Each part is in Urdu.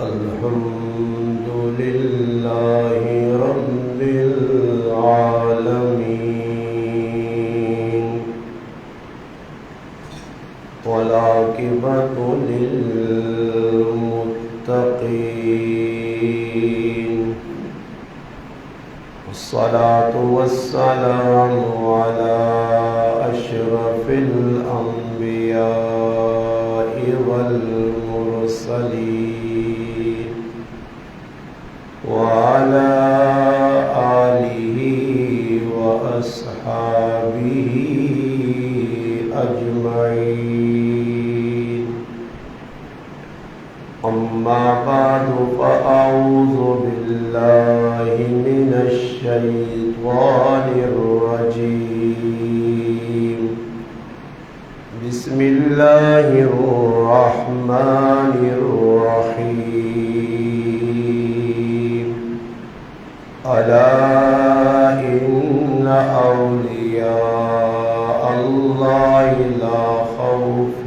الحمد لله رب العالمين والعاقبة للمتقين والصلاة والسلام على أشرف الأنبياء والمرسلين وعلى آله وأصحابه أجمعين. أما بعد فأعوذ بالله من الشيطان الرجيم. بسم الله الرحمن الرحيم. ألا إن أولياء الله لا خوف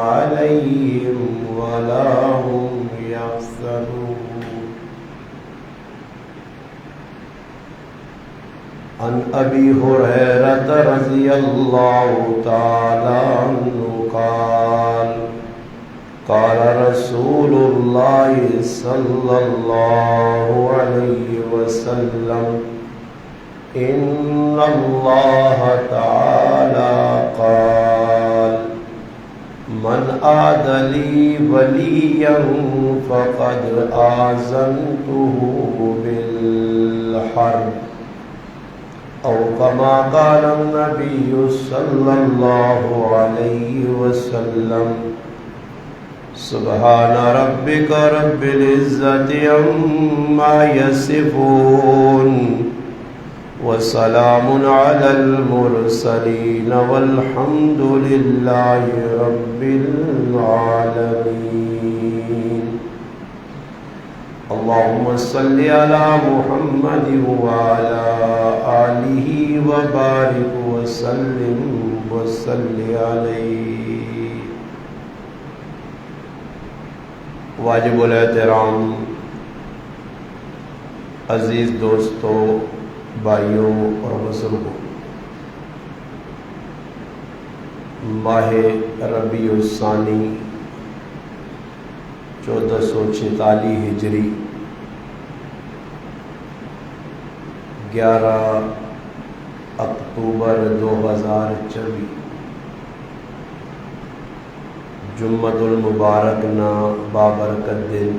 عليهم ولا هم يحزنون. عن أبي هريرة رضي الله تعالى عنه قال قال رسول الله صلى الله عليه وسلم إن الله تعالى قال من عاد لي وليا فقد آذنته بالحرب أو كما قال النبي صلى الله عليه وسلم. سبحان ربك رب العزة عما يصفون وسلام على المرسلين والحمد لله رب العالمين. اللهم صل على محمد وعلى آله وبارك وسلم وصل عليه. واجب الاحترام عزیز دوستوں، بھائیوں اور بزرگوں، ماہ ربیع الثانی 1446 ہجری 11 اکتوبر 2024 جمعۃ المبارک نا بابرکت دن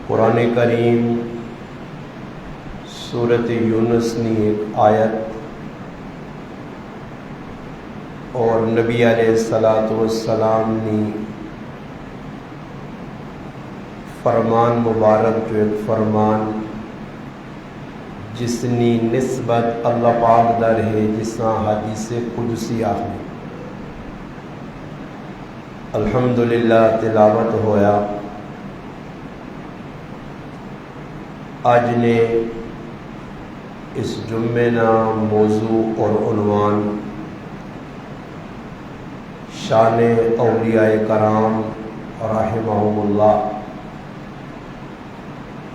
قرآن کریم سورۃ یونس نی ایک آیت اور نبی علیہ الصلاۃ والسلام نی فرمان مبارک جو ایک فرمان جس نی نسبت اللہ پاک در ہے جسا حدیث قدسی آخری الحمدللہ تلاوت ہویا. آج نے اس جمعے نا موضوع اور عنوان شان اولیاء کرام رحمہم اللہ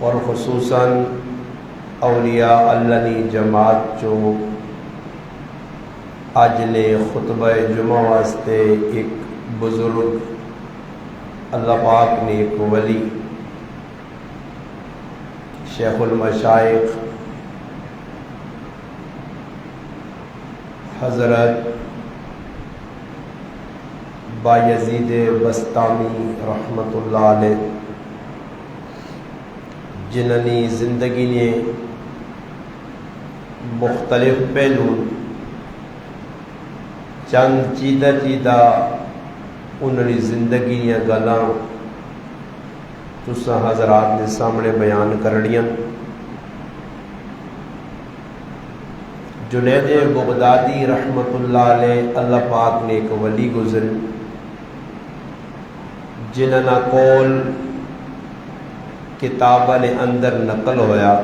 اور خصوصاً اولیاء اللہ نی جماعت جو آج نے خطبہ جمعہ واسطے ایک بزرگ اللہ پاک نے ایک ولی شیخ المشائخ حضرت بایزید بسطامی رحمت اللہ علیہ جنہی زندگی نے مختلف پہلو چند چیدہ انہی زندگی نے گلاں تساں حضرات نے سامنے بیان کرڑیاں. جنید بغدادی رحمت اللہ علیہ اللہ پاک نے ایک ولی گزر جنہاں کول کتابہ نے اندر نقل ہویا.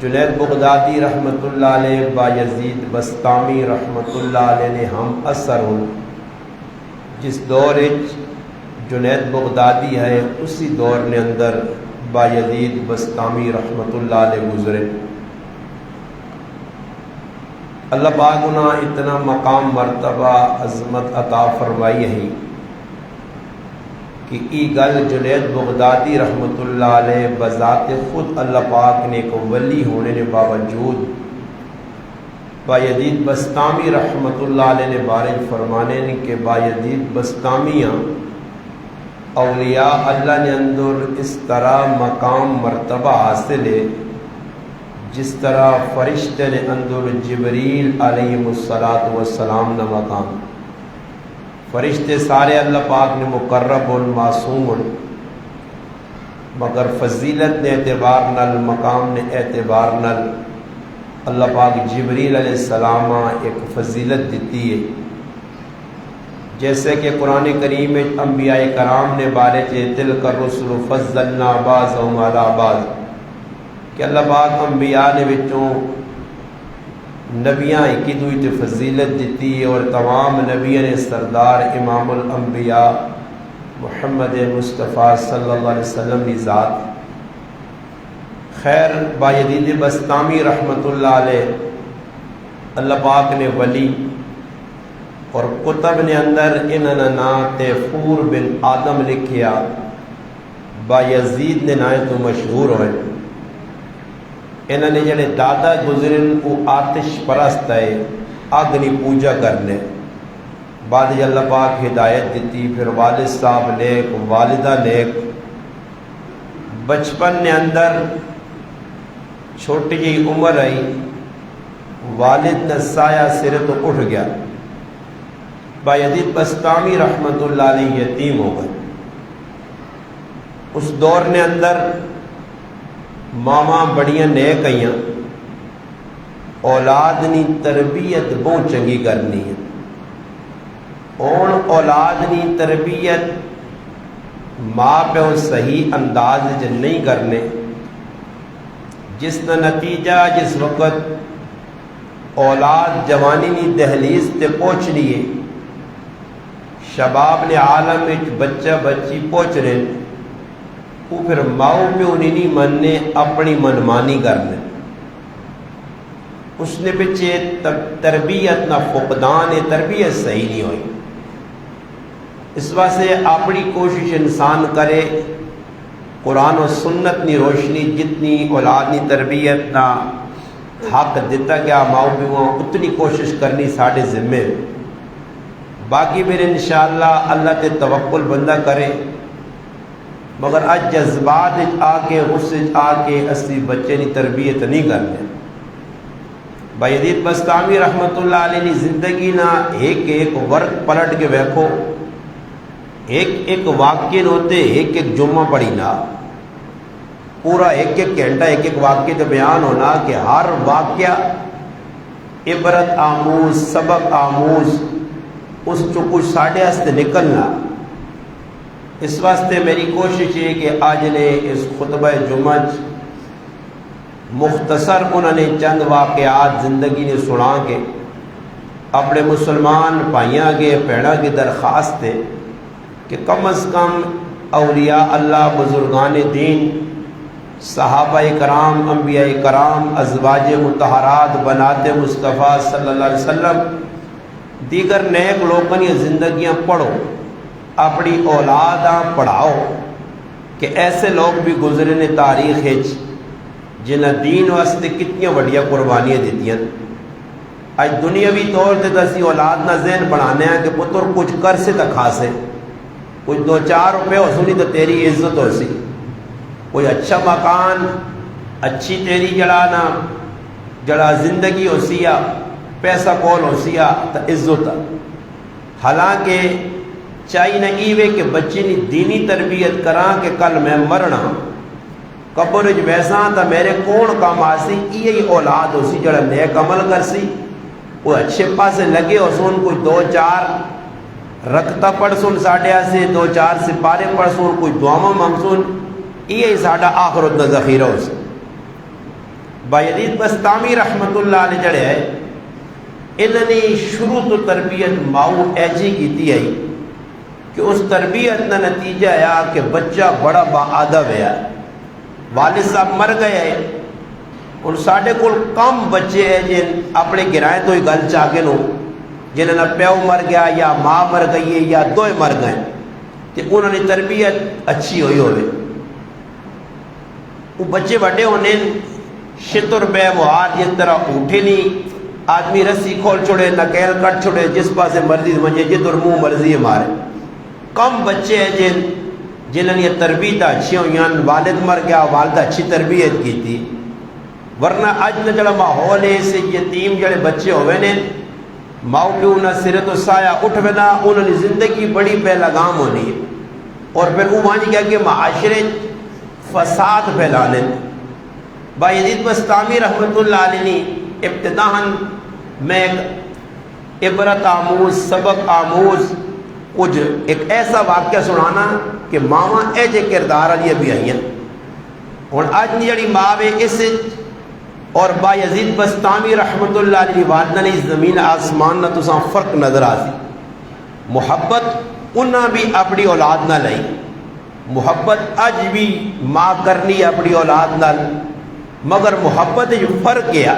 جنید بغدادی رحمت اللہ علیہ با یزید بسطامی رحمت اللہ علیہ نے ہم اثر ہوں جس دور جنید بغدادی ہے اسی دور نے اندر بایزید بسطامی رحمت اللہ علیہ گزرے. اللہ پاک انہاں اتنا مقام مرتبہ عظمت عطا فرمائی ہے کہ ای گل جنید بغدادی رحمت اللہ علیہ بذات خود اللہ پاک نے ایک ولی ہونے کے باوجود بایزید بسطامی رحمت اللہ علیہ نے بارے فرمانے نے کہ بایزید بسطامیاں اولیاء اللہ نے اندر اس طرح مقام مرتبہ حاصل ہے جس طرح فرشتے نے اندر جبریل علیہ السلام نہ مقام. فرشتے سارے اللہ پاک نے مقرب و معصوم مگر فضیلت نے اعتبار نل مقام نے اعتبار نل اللہ پاک جبریل علیہ السلام ایک فضیلت دیتی ہے. جیسے کہ قرآن کریم میں انبیاء کرام نے بارے تلک الرسل فضلنا بعضهم علی بعض کہ اللہ پاک انبیاء نے وچوں نبیاں کی دوئی فضیلت دیتی ہے اور تمام نبیوں نے سردار امام الانبیاء محمد مصطفیٰ صلی اللہ علیہ وسلم کی ذات. خیر بایزید بسطامی رحمت اللہ علیہ اللہ پاک نے ولی اور کتب نے اندر انہاں نا تیفور بن آدم لکھیا. بایزید نے نائے تو مشہور ہوئے. انہوں نے جڑے دادا گزرن کو آتش پرست ہے اگنی پوجا کرنے بعد اللہ پاک ہدایت دیتی. پھر والد صاحب نیک والدہ نیک. بچپن نے اندر چھوٹی جی عمر آئی والد نے سایہ سرے تو اٹھ گیا. بایزید بسطامی رحمت اللہ علیہ یتیم ہو گئے. اس دور نے اندر ماما بڑیاں نیک آئیاں اولاد نی تربیت بہت چنگی کرنی ہے. اور اولاد نی تربیت ماں پیو صحیح انداز جو نہیں کرنے جس کا نتیجہ جس وقت اولاد جوانی نی دہلیز تے پہنچ رہی ہے شباب نے عالم میں بچہ بچی پہنچ رہے وہ پھر ماؤ پیو نہیں مننے اپنی منمانی کرنے. اس نے پچھے تربیت نہ فقدان ہے تربیت صحیح نہیں ہوئی. اس واسطے اپنی کوشش انسان کرے قرآن و سنت نی روشنی جتنی اولاد نی تربیت نہ حق دیتا گیا ماؤ پیو اتنی کوشش کرنی ساڑھے ذمے. باقی پھر انشاءاللہ اللہ تے توکل بندہ کرے مگر آج جذبات آ کے غصے آ کے اسی بچے نی تربیت نہیں کرنے. بایزید بسطامی رحمت اللہ علیہ نے زندگی نہ ایک ورق پلٹ کے بیکھو ایک واقعے ہوتے ایک جمعہ پڑھی نا پورا ایک گھنٹہ ایک واقعے تو بیان ہونا کہ ہر واقعہ عبرت آموز سبق آموز اس چو کچھ ساڑھے ہستے نکلنا. اس واسطے میری کوشش ہے کہ آج نے اس خطبہ جمعہ مختصر انہوں نے چند واقعات زندگی نے سنا کے اپنے مسلمان بھائیاں کے بہنوں کی درخواست ہے کہ کم از کم اولیاء اللہ بزرگان دین صحابہ کرام انبیاء کرام ازواج مطہرات بنات مصطفیٰ صلی اللہ علیہ وسلم دیگر نیک لوگوں کی زندگیاں پڑھو اپنی اولاداں پڑھاؤ کہ ایسے لوگ بھی گزرے نے تاریخ ہے جنہیں دین واسطے کتنی بڑھیا قربانیاں دیتی ہیں. آج دنیاوی طور تے دسی اولاد نہ ذہن بنانے ہیں کہ پتر کچھ کر سے تو کھا سے کچھ 2-4 روپے ہو سنی تو تیری عزت ہو سی کوئی اچھا مکان اچھی تیری جڑا زندگی ہو سیا پیسہ کول ہو سیا تو عزت. حالانکہ چاہیے نہ ایوے کہ بچی نی دینی تربیت کراں کہ کل میں مرنا قبر ویسا تو میرے کون کام آسی یہی اولاد ہو سی جڑا نیک عمل کر سی وہ اچھے پاسے لگے ہو سن کوئی 2-4 رکھتا پڑھ سن ساڑھے سے 2-4 سپارے پڑھ سن کوئی دعاواں مانگ سن یہی ساڑھا آخرت دا ذخیرہ ہو سی. بایزید بسطامی رحمت اللہ علیہ جڑے ہے انہوں نے شروع تو تربیت ماؤ ایجی کیتی ہے کہ اس تربیت کا نتیجہ آیا کہ بچہ بڑا باادب ہے. والد صاحب مر گئے اور ساڈے کول کم بچے ہیں جن اپنے گرائیں تو ہی گل چاہے نو جنہوں نے پیو مر گیا یا ماں مر گئی ہے یا دوئے مر گئے تو انہوں نے تربیت اچھی ہوئی ہوئے. وہ بچے بڑے ہونے شتر بے وہار جس طرح اٹھے نہیں آدمی رسی کھول چھوڑے نکیل کٹ چھوڑے جس پاسے مرضی سمجھے جدھر منہ مرضی ہے مارے. کم بچے ہیں جنہوں نے یہ تربیت اچھی ہوئی ہیں. والد مر گیا والدہ اچھی تربیت کی تھی. ورنہ اج کا جڑا ماحول ہے اس یتیم جڑے بچے ہوئے نے ماؤ پیو نہ سرے تو سایہ اٹھ بنا انہوں نے زندگی بڑی بے لگام ہونی ہے. اور پھر وہ مان گیا کہ معاشرے فساد پھیلانے. بایزید بستامی رحمۃ اللہ علیہ ابتداً میں عبرت آموز سبق آموز کچھ ایک ایسا واقعہ سنانا کہ ماواں اے جے کردار علی بھی آئی ہیں. اور آج جڑی ماں ہے اس اور بایزید بستامی رحمۃ اللہ علیہ والدہ نے زمین آسمان نہ تساں فرق نظر آسی. محبت انہاں بھی اپنی اولاد نہ لئی. محبت اج بھی ماں کرنی اپنی اولاد نال مگر محبت جو فرق کیا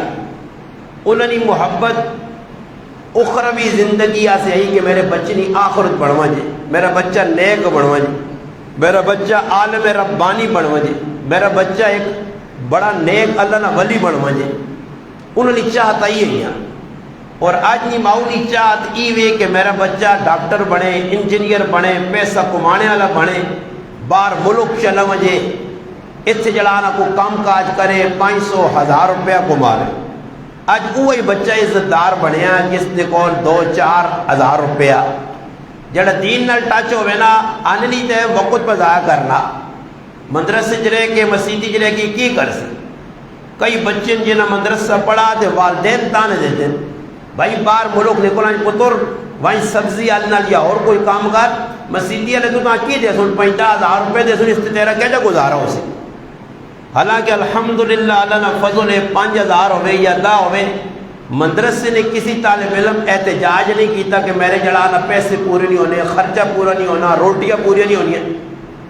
انہوں نے محبت اخروی زندگی سے آئی کہ میرے بچے نہیں آخرت بڑھوا جے میرا بچہ نیک بڑھوا جے میرا بچہ عالم ربانی بڑھوا جے میرا بچہ ایک بڑا نیک اللہ نہ ولی بڑھوا جے. انہوں نے چاہتا ہی ہے. اور آج نہیں ماؤ نہیں چاہت ای وے کہ میرا بچہ ڈاکٹر بنے انجینئر بنے پیسہ کمانے والا بنے باہر ملک چلا وجے اتنے جڑانا کو کام کاج کرے 500,000 روپیہ کما لے. اج وہی بچہ عزت دار بنیا جس نے کول 2-4 ہزار روپیہ جڑا دین نال ٹچ ہوئے نا آننی تے وقت پہ ضائع کرنا مدرسے جرے کے مسیدی جرے کی کر سی. کئی بچے جنہیں مدرسہ پڑھا تے والدین تانے دیتے بھائی باہر ملک نکلنا پتر وہیں سبزی آلنا لیا اور کوئی کام کر مسیدی والے تو کی دے سن 50,000 روپے دے سن اس تیرا کیسا گزارا ہو سی. حالانکہ الحمدللہ اللہ نے فضل 5,000 ہوئے یا 10 ہوئے مدرسے نے کسی طالب علم احتجاج نہیں کیتا کہ میرے جڑانا پیسے پورے نہیں ہونے خرچہ پورا نہیں ہونا روٹیاں پوری نہیں ہونی ہیں.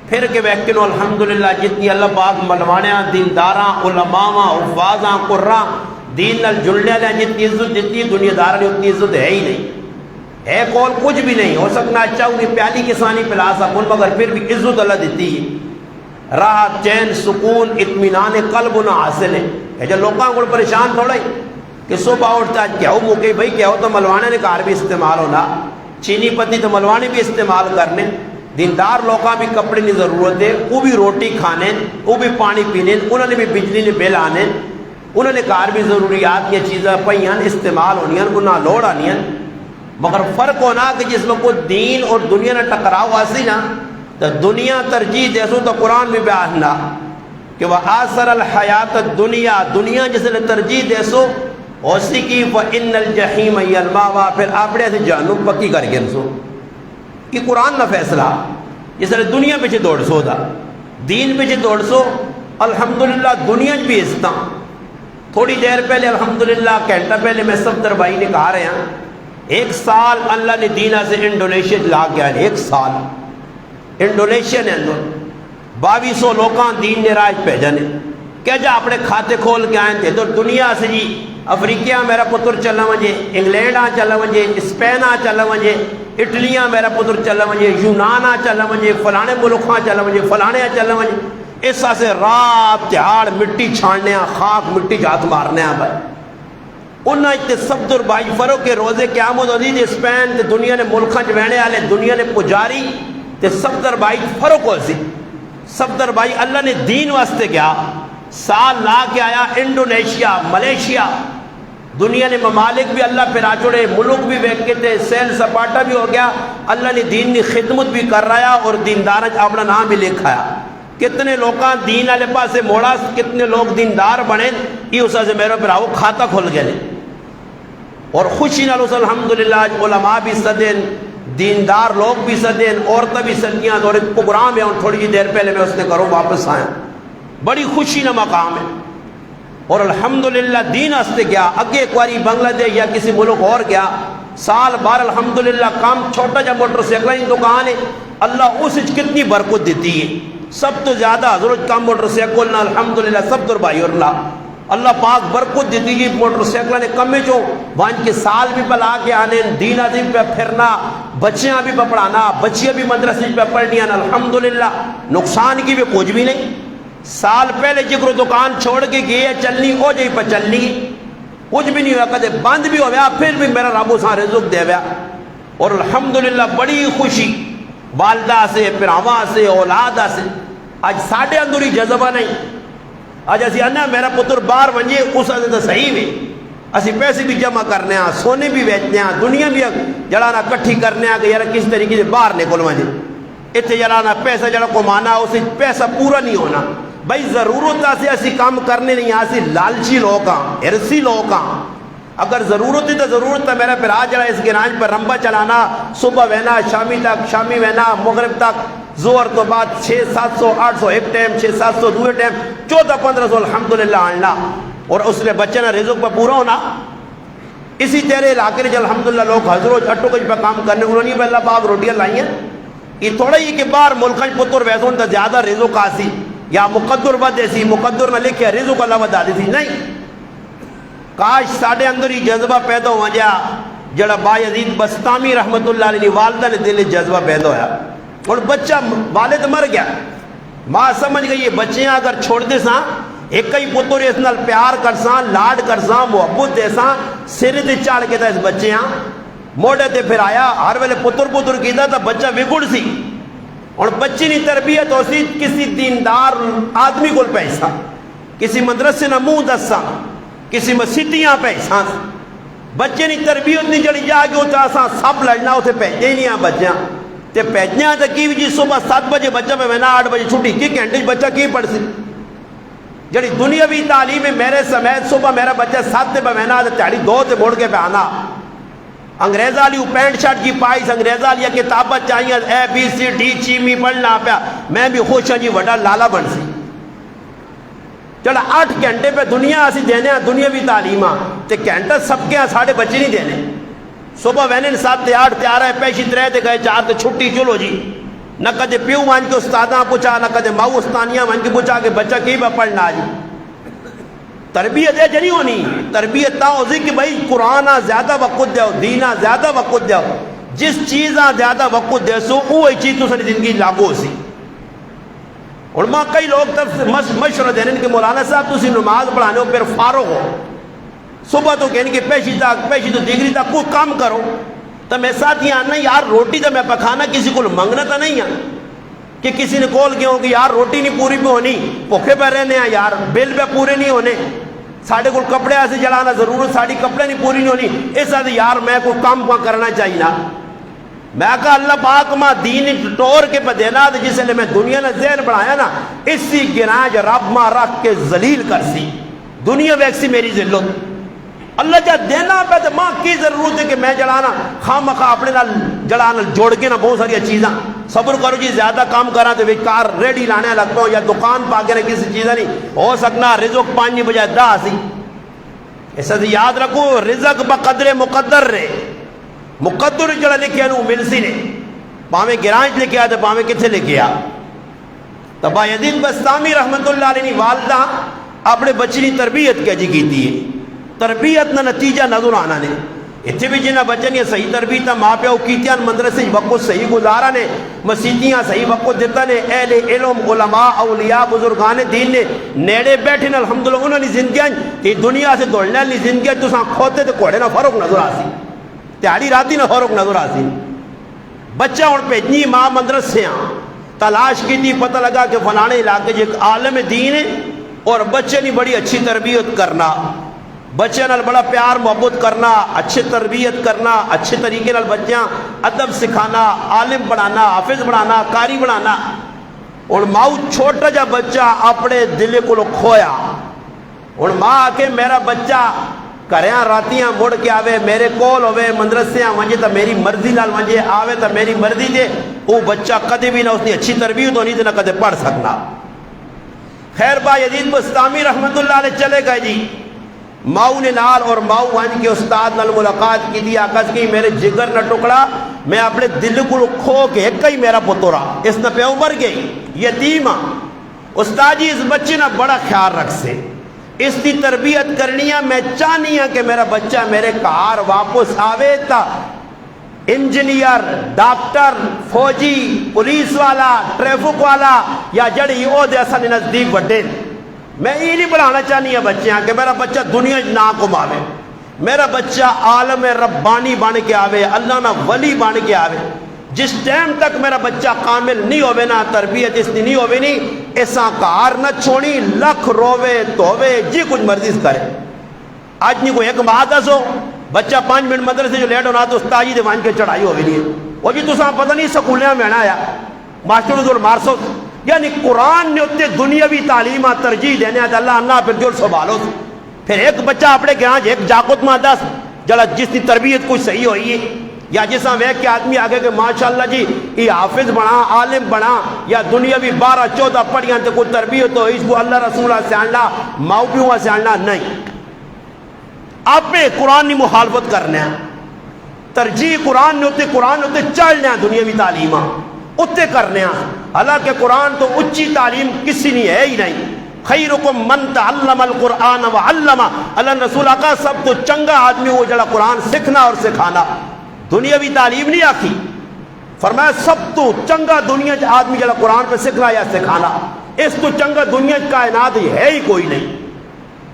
پھر کہ ویکنو الحمدللہ جتنی اللہ پاک ملوانیاں دینداراں علماء حفاظاں قراء دین نال جڑنے والے جتنی عزت دیتی دنیا دار نے اتنی عزت ہے ہی نہیں. ہے کول کچھ بھی نہیں ہو سکنا اچھا انہیں پیالی کسانی پلا سکون مگر پھر بھی عزت اللہ دیتی ہے. راحت چین سکون اطمینان قلب نہ حاصل ہے. جو لوگوں کو پریشان تھوڑا ہی کہ صبح اٹھتا ہے کیا ہو موقع بھائی کیا ہو تو ملوانے نے کار بھی استعمال ہونا چینی پتی تو ملوانے بھی استعمال کرنے دیندار لوگوں بھی کپڑے کی ضرورت ہے وہ بھی روٹی کھانے وہ بھی پانی پینے انہوں نے بھی بجلی نے بل آنے انہوں نے کار بھی ضروریات کی چیزیں پہ استعمال ہونی انہیں لوڑ آنی مگر فرق ہونا کہ جس میں کوئی دین اور دنیا نے ٹکراؤ آسی نا تو دنیا ترجیح دے سو تو قرآن بھی بیان نہ کہ وہ آثر الحیات دنیا دنیا جس نے ترجیح دے سو اسی کی فَإِنَّ الْجَحِيمَ هِيَ الْمَأْوَىٰ پھر آپ نے جہنم پکی کر گئے سو کہ قرآن کا فیصلہ جس نے دنیا پیچھے دوڑ سو دا دین پیچھے دوڑ سو الحمدللہ دنیا بھی عزتاں. تھوڑی دیر پہلے الحمدللہ گھنٹہ پہلے میں صفدر بھائی نے کہا رہے ہیں 1 سال اللہ نے دینا سے انڈونیشیا لا گیا 1 سال انڈونیشیا نے اندر 2200 لوگاں دین نے راج بھیجنے کہ جا اپنے کھاتے کھول کے آئے تھے تو دنیا سے جی افریقہ میرا پتر چلا وجے انگلینڈ آ چلا وجے اسپین آ چلا وجے اٹلیاں میرا پتر چلا وجے یونان آ چلا وجے فلانے ملک آ چلا وجے فلانے آ چلا وجے اس سے رات تہاڑ مٹی چھاڑنے خاک مٹی ہاتھ مارنے بھائی انہیں اتنے صفدر بھائی فرق کے روزے قیامت ہوتی تھی اسپین تے دنیا نے ملکاں چ رہنے والے دنیا نے پجاری تے صفدر بھائی فرق ہو سی. صفدر بھائی اللہ نے دین واسطے کیا سال لا کے آیا انڈونیشیا ملیشیا دنیا نے ممالک بھی اللہ پھر آچوڑے ملک بھی بیٹھ کے تھے سیل سپاٹا بھی ہو گیا اللہ نے دین کی خدمت بھی کر رہا اور دیندار اپنا نام بھی لکھایا. کتنے لوگاں دین والے پاس سے موڑا کتنے لوگ دیندار بنے یہ اس سے میرے پھر کھاتا کھل گئے اور خوشی نال اس الحمدللہ علماء بھی صدین دیندار لوگ بھی صدین عورتیں بھی صدیاں اور ایک پروگرام ہے تھوڑی جی دیر پہلے میں اس نے کروں واپس آیا بڑی خوشی نہ مقام ہے اور الحمدللہ دین ہستے گیا اگے ایک باری بنگلہ دیش یا کسی ملک اور گیا سال بھر الحمدللہ کام چھوٹا جا موٹر سائیکل کی دکان ہے، اللہ اس کتنی برکت دیتی ہے. سب تو زیادہ حضرت کام موٹر سائیکل نہ الحمدللہ سب تو بھائی اللہ پاک برکت دیتی ہے. موٹر سائیکل نے کمے جو وان کے سال بھی بلا کے آنے، دین عظیم پہ پھرنا، بچیاں بھی پہ پڑھانا، بچیاں بھی مدرسے پہ پڑھنی ہیں الحمدللہ، نقصان کی بھی کچھ بھی نہیں. سال پہلے جگرو دکان چھوڑ کے گئے چلنی ہو جائی پہ چلنی، کچھ بھی نہیں ہوا، کدے بند بھی ہو گیا پھر بھی میرا رب اساں رزق دے گیا. اور الحمدللہ بڑی خوشی والدہ سے، پراواں سے، اولادہ سے. آج ساڑھے اندر ہی جذبہ نہیں. آج اسی انا میرا پتر باہر ونجے اس تو صحیح میں اسی پیسے بھی جمع کرنے ہاں، سونے بھی بیچنے ہاں، دنیا بھی جڑانا کٹھی کرنے ہاں کہ یار کس طریقے سے باہر نکل ونجے. اتنے جڑانا پیسہ جڑا کمانا اسے پیسہ پورا نہیں ہونا. بھائی ضرورت سے اسی کام کرنے نہیں، اسی لالچی لوگ ہاں، ہرسی لوگ ہاں. اگر ضرورت ہے تو ضرورت ہے. میرا پھر آج جڑا اس گراج پر رمبا چلانا، صبح وینا شامی تک، شامی وینا مغرب تک، زور تو بعد 600-700 800 ایک ٹائم، 600-700 دوسرے ٹائم، 1400-1500 الحمدللہ آننا. اور اس نے بچے نہ رزق پہ پورا ہونا. اسی تیرے علاقے میں الحمدللہ لوگ حضرت اٹھو کچھ پہ کام کرنے انہوں نے اللہ پاک روٹیاں لائی ہیں. یہ تھوڑا ہی کہ باہر ملکان پتر ویسوں تو زیادہ رزق آسی یا مقدر بد ایسی مقدر نہ لکھے رزق اللہ بدا دیتی نہیں. کاش ساڑھے اندر ہی جذبہ پیدا ہوا جا جڑا بایزید بستامی رحمت اللہ علیہ والدہ نے دل جذبہ پیدا ہوا. اور بچہ والد مر گیا، ماں سمجھ گئی یہ بچے اگر چھوڑ دے ساں ایک ہی پتر اس نال پیار کرساں، لاڈ کرساں، محبت دے ساں، سر تے چاڑ کے اس بچے موڑے تے پھر آیا ہر ویلے پتر کیتا تا بچہ وگڑ سی. اور بچی نی تربیت ہو سی کسی دیندار آدمی کو پیسہ، کسی مدرسے نہ منہ دساں، کسی مسیتیاں پیسہ. بچے نی تربیت نہیں جڑی جا کے ہوتا سا سب لڑنا اسے پیجے نہیں ہیں بچیاں تے پیجیاں تا کی جی صبح 7 بجے بچہ پہ وینا 8 بجے چھٹی کی گھنٹے بچہ کی پڑھ سی. جڑی دنیاوی تعلیم ہے میرے سمیت صبح میرا بچہ 7 تے پہ وینا تیاری 2 تے موڑ کے پہ آنا. انگریزہ لی پینٹ شرٹ کی پائیس، انگریزہ لیا کتابت چاہیے اے بی سی ڈی چیمی پڑھنا پیا. میں بھی خوش ہوں جی وڈا لالا بن سی. چلا 8 گھنٹے پہ دنیا اسی دینے ہیں دنیاوی تعلیمہ تے گھنٹہ سب کے ہیں ساڑھے بچے نہیں دینے. صبح وینن 7 تے 8 تے آ رہا ہے پیشی 3 تے گئے 4 تے چھٹی چلو جی. نہ کدے پیو مان کے استاداں پوچھا، نہ کدے ماؤ استانیاں مان کے پوچھا کہ بچہ کی پہ پڑھنا جی. تربیت ہے جنی ہونی تربیت تا ہوزی کہ بھائی قرآن زیادہ وقت دیو، دینہ زیادہ وقت دیو، جس چیزاں زیادہ وقت دے سو وہی چیز تو ساری زندگی لاگو سی. علماء کئی لوگ مشورہ دینے کہ مولانا صاحب تسی نماز پڑھانے ہو پھر فارغ ہو، صبح تو کہنے کہ پیشی تو دیگری تک کوئی کام کرو. تو میں ساتھ ہی آنا یار روٹی تو میں پکانا کسی کو منگنا تو نہیں ہے کہ کسی نے کول گیا ہوں کہ یار روٹی نہیں پوری پہ ہونی، بھوکے پہ رہنے ہیں یار، بل پہ پورے نہیں ہونے، ساڑھے کو کپڑے ایسے جلانا ضرورت ساڑھی کپڑے نہیں پوری نہیں ہونی، اس ساتھ یار میں کوئی کام کرنا چاہیے نا. میں کہا اللہ پاک ماں دین ٹور کے پہ دینا جس لئے میں دنیا نے ذہن بڑھایا نا اسی گناج رب ماں رکھ کے ذلیل کر سی. دنیا ویکسی میری ذلت اللہ جا دینا پہ تو ماں کی ضرورت ہے کہ میں جڑانا خواہ مخواہ اپنے نال جڑانا جوڑ کے نا بہت ساری چیزاں. صبر کرو جی زیادہ کام کرا تو کار ریڈی لانے لگتا ہوں یا دکان پا کے کسی چیزیں نہیں ہو سکنا رزق 5 بجائے 10 سی. ایسا یاد رکھو رزق بقدر مقدر رہے، مقدر جڑا لکھیا نو مل سی نے پاویں گرانج لکھیا تو پاویں کتھے لکھیا. تو بایزید بستامی رحمت اللہ علیہ والدہ اپنے بچی کی تربیت کیا جی کیتی ہے. تربیت نہ نتیجہ نظر آنا نے اتنے بھی جنہ بچے نے صحیح تربیت ماں پیو کیتیاں مدرسے وقت صحیح گزارا نے مسیتیاں صحیح وقت دیتا نے اہل علم علماء اولیاء بزرگان دین نے نیڑے بیٹھے نے الحمدللہ انہوں نے زندگیاں کہ دنیا سے دوڑنے والی زندگیاں تو ساں کھوتے تو کوڑے نہ فرق نظر آسی تیاری راتی نہ فرق نظر آسی. بچہ اور بھیجنی ماں مدرسے تلاش کی تھی پتہ لگا کہ فلانے علاقے جو ایک عالم دین ہے اور بچے نے بڑی اچھی تربیت کرنا، بچے نال بڑا پیار محبت کرنا، اچھے تربیت کرنا، اچھے طریقے نال بچیاں ادب سکھانا، عالم بنانا، حافظ بنانا، قاری بنانا. اور ماں چھوٹا جا بچہ اپنے دل کو کھویا. اور ماں آ کے میرا بچہ کریاں راتیاں مڑ کے آوے میرے کول ہوئے مدرسیاں ونجے تو میری مرضی نال ونجے آوے تو میری مرضی دے وہ بچہ کدے بھی نہ اس نے اچھی تربیت ہونی تو نہ کدے پڑھ سکنا. خیر بایزید بستامی رحمت اللہ علیہ چلے گئے جی. ماؤ نے نال اور ماؤ ون کے استاد نال ملاقات کی دی آکس کی میرے جگر نہ ٹکڑا میں اپنے دل کو کھو کے ایک ہی میرا پتورا اس نے پہ عمر گئی یتیمہ استاد جی اس بچے نہ بڑا خیال رکھ سے اس کی تربیت کرنی ہے میں چاہنی ہے کہ میرا بچہ میرے کار واپس آوے تا انجینئر ڈاکٹر فوجی پولیس والا ٹریفک والا یا جڑی او دے اصل نزدیک وڈے میں یہ نہیں بڑھانا چاہنی ہے بچے کہ میرا بچہ دنیا نہ کماوے میرا بچہ عالم ربانی بن کے آوے اللہ نہ ولی بن کے آوے جس ٹائم تک میرا بچہ کامل نہیں ہوئے نا تربیت اس کی نہیں ہوئے نہیں ایسا کار نہ چھوڑی لکھ روے تووے جی کچھ مرضی کرے آج نہیں کوئی ایک ماہ دس ہو بچہ 5 منٹ مدرسے جو لیٹ ہونا تو استاد جی دیوان کے چڑھائی ہوئی نہیں ہے وہ جی تو پتہ نہیں سکولیاں میں آیا ماسٹر دور مارسو یعنی قرآن نے اتنے دنیاوی تعلیمہ ترجیح دینے آتا اللہ اللہ پھر جو سنبھالو پھر ایک بچہ اپنے گھر ایک جاکت ماں دس جلا جس کی تربیت کچھ صحیح ہوئی ہے یا جیسا ویک کے آدمی آگے کہ ماشاءاللہ جی یہ حافظ بنا عالم بنا یا دنیاوی 12-14 پڑھیاں تو کوئی تربیت ہو اس کو اللہ رسولہ سے آنلا ماؤ پیوں سے آنلا نہیں آپ پہ قرآن کی مخالفت کرنا ہے ترجیح قرآن نے ہوتے چڑھنا ہے دنیاوی تعلیمہ اتنے کرنے ہیں حالانکہ قرآن تو اچھی تعلیم کسی نہیں ہے ہی نہیں خیرکم من تعلم القرآن وعلمہ اللہ رسول آقا سب تو چنگا آدمی وہ جڑا قرآن سکھنا اور سکھانا دنیاوی تعلیم نہیں آکی فرمایا سب تو چنگا دنیا آدمی جڑا قرآن پہ سکھنا یا سکھانا اس تو چنگا دنیا کائنات ہے ہی کوئی نہیں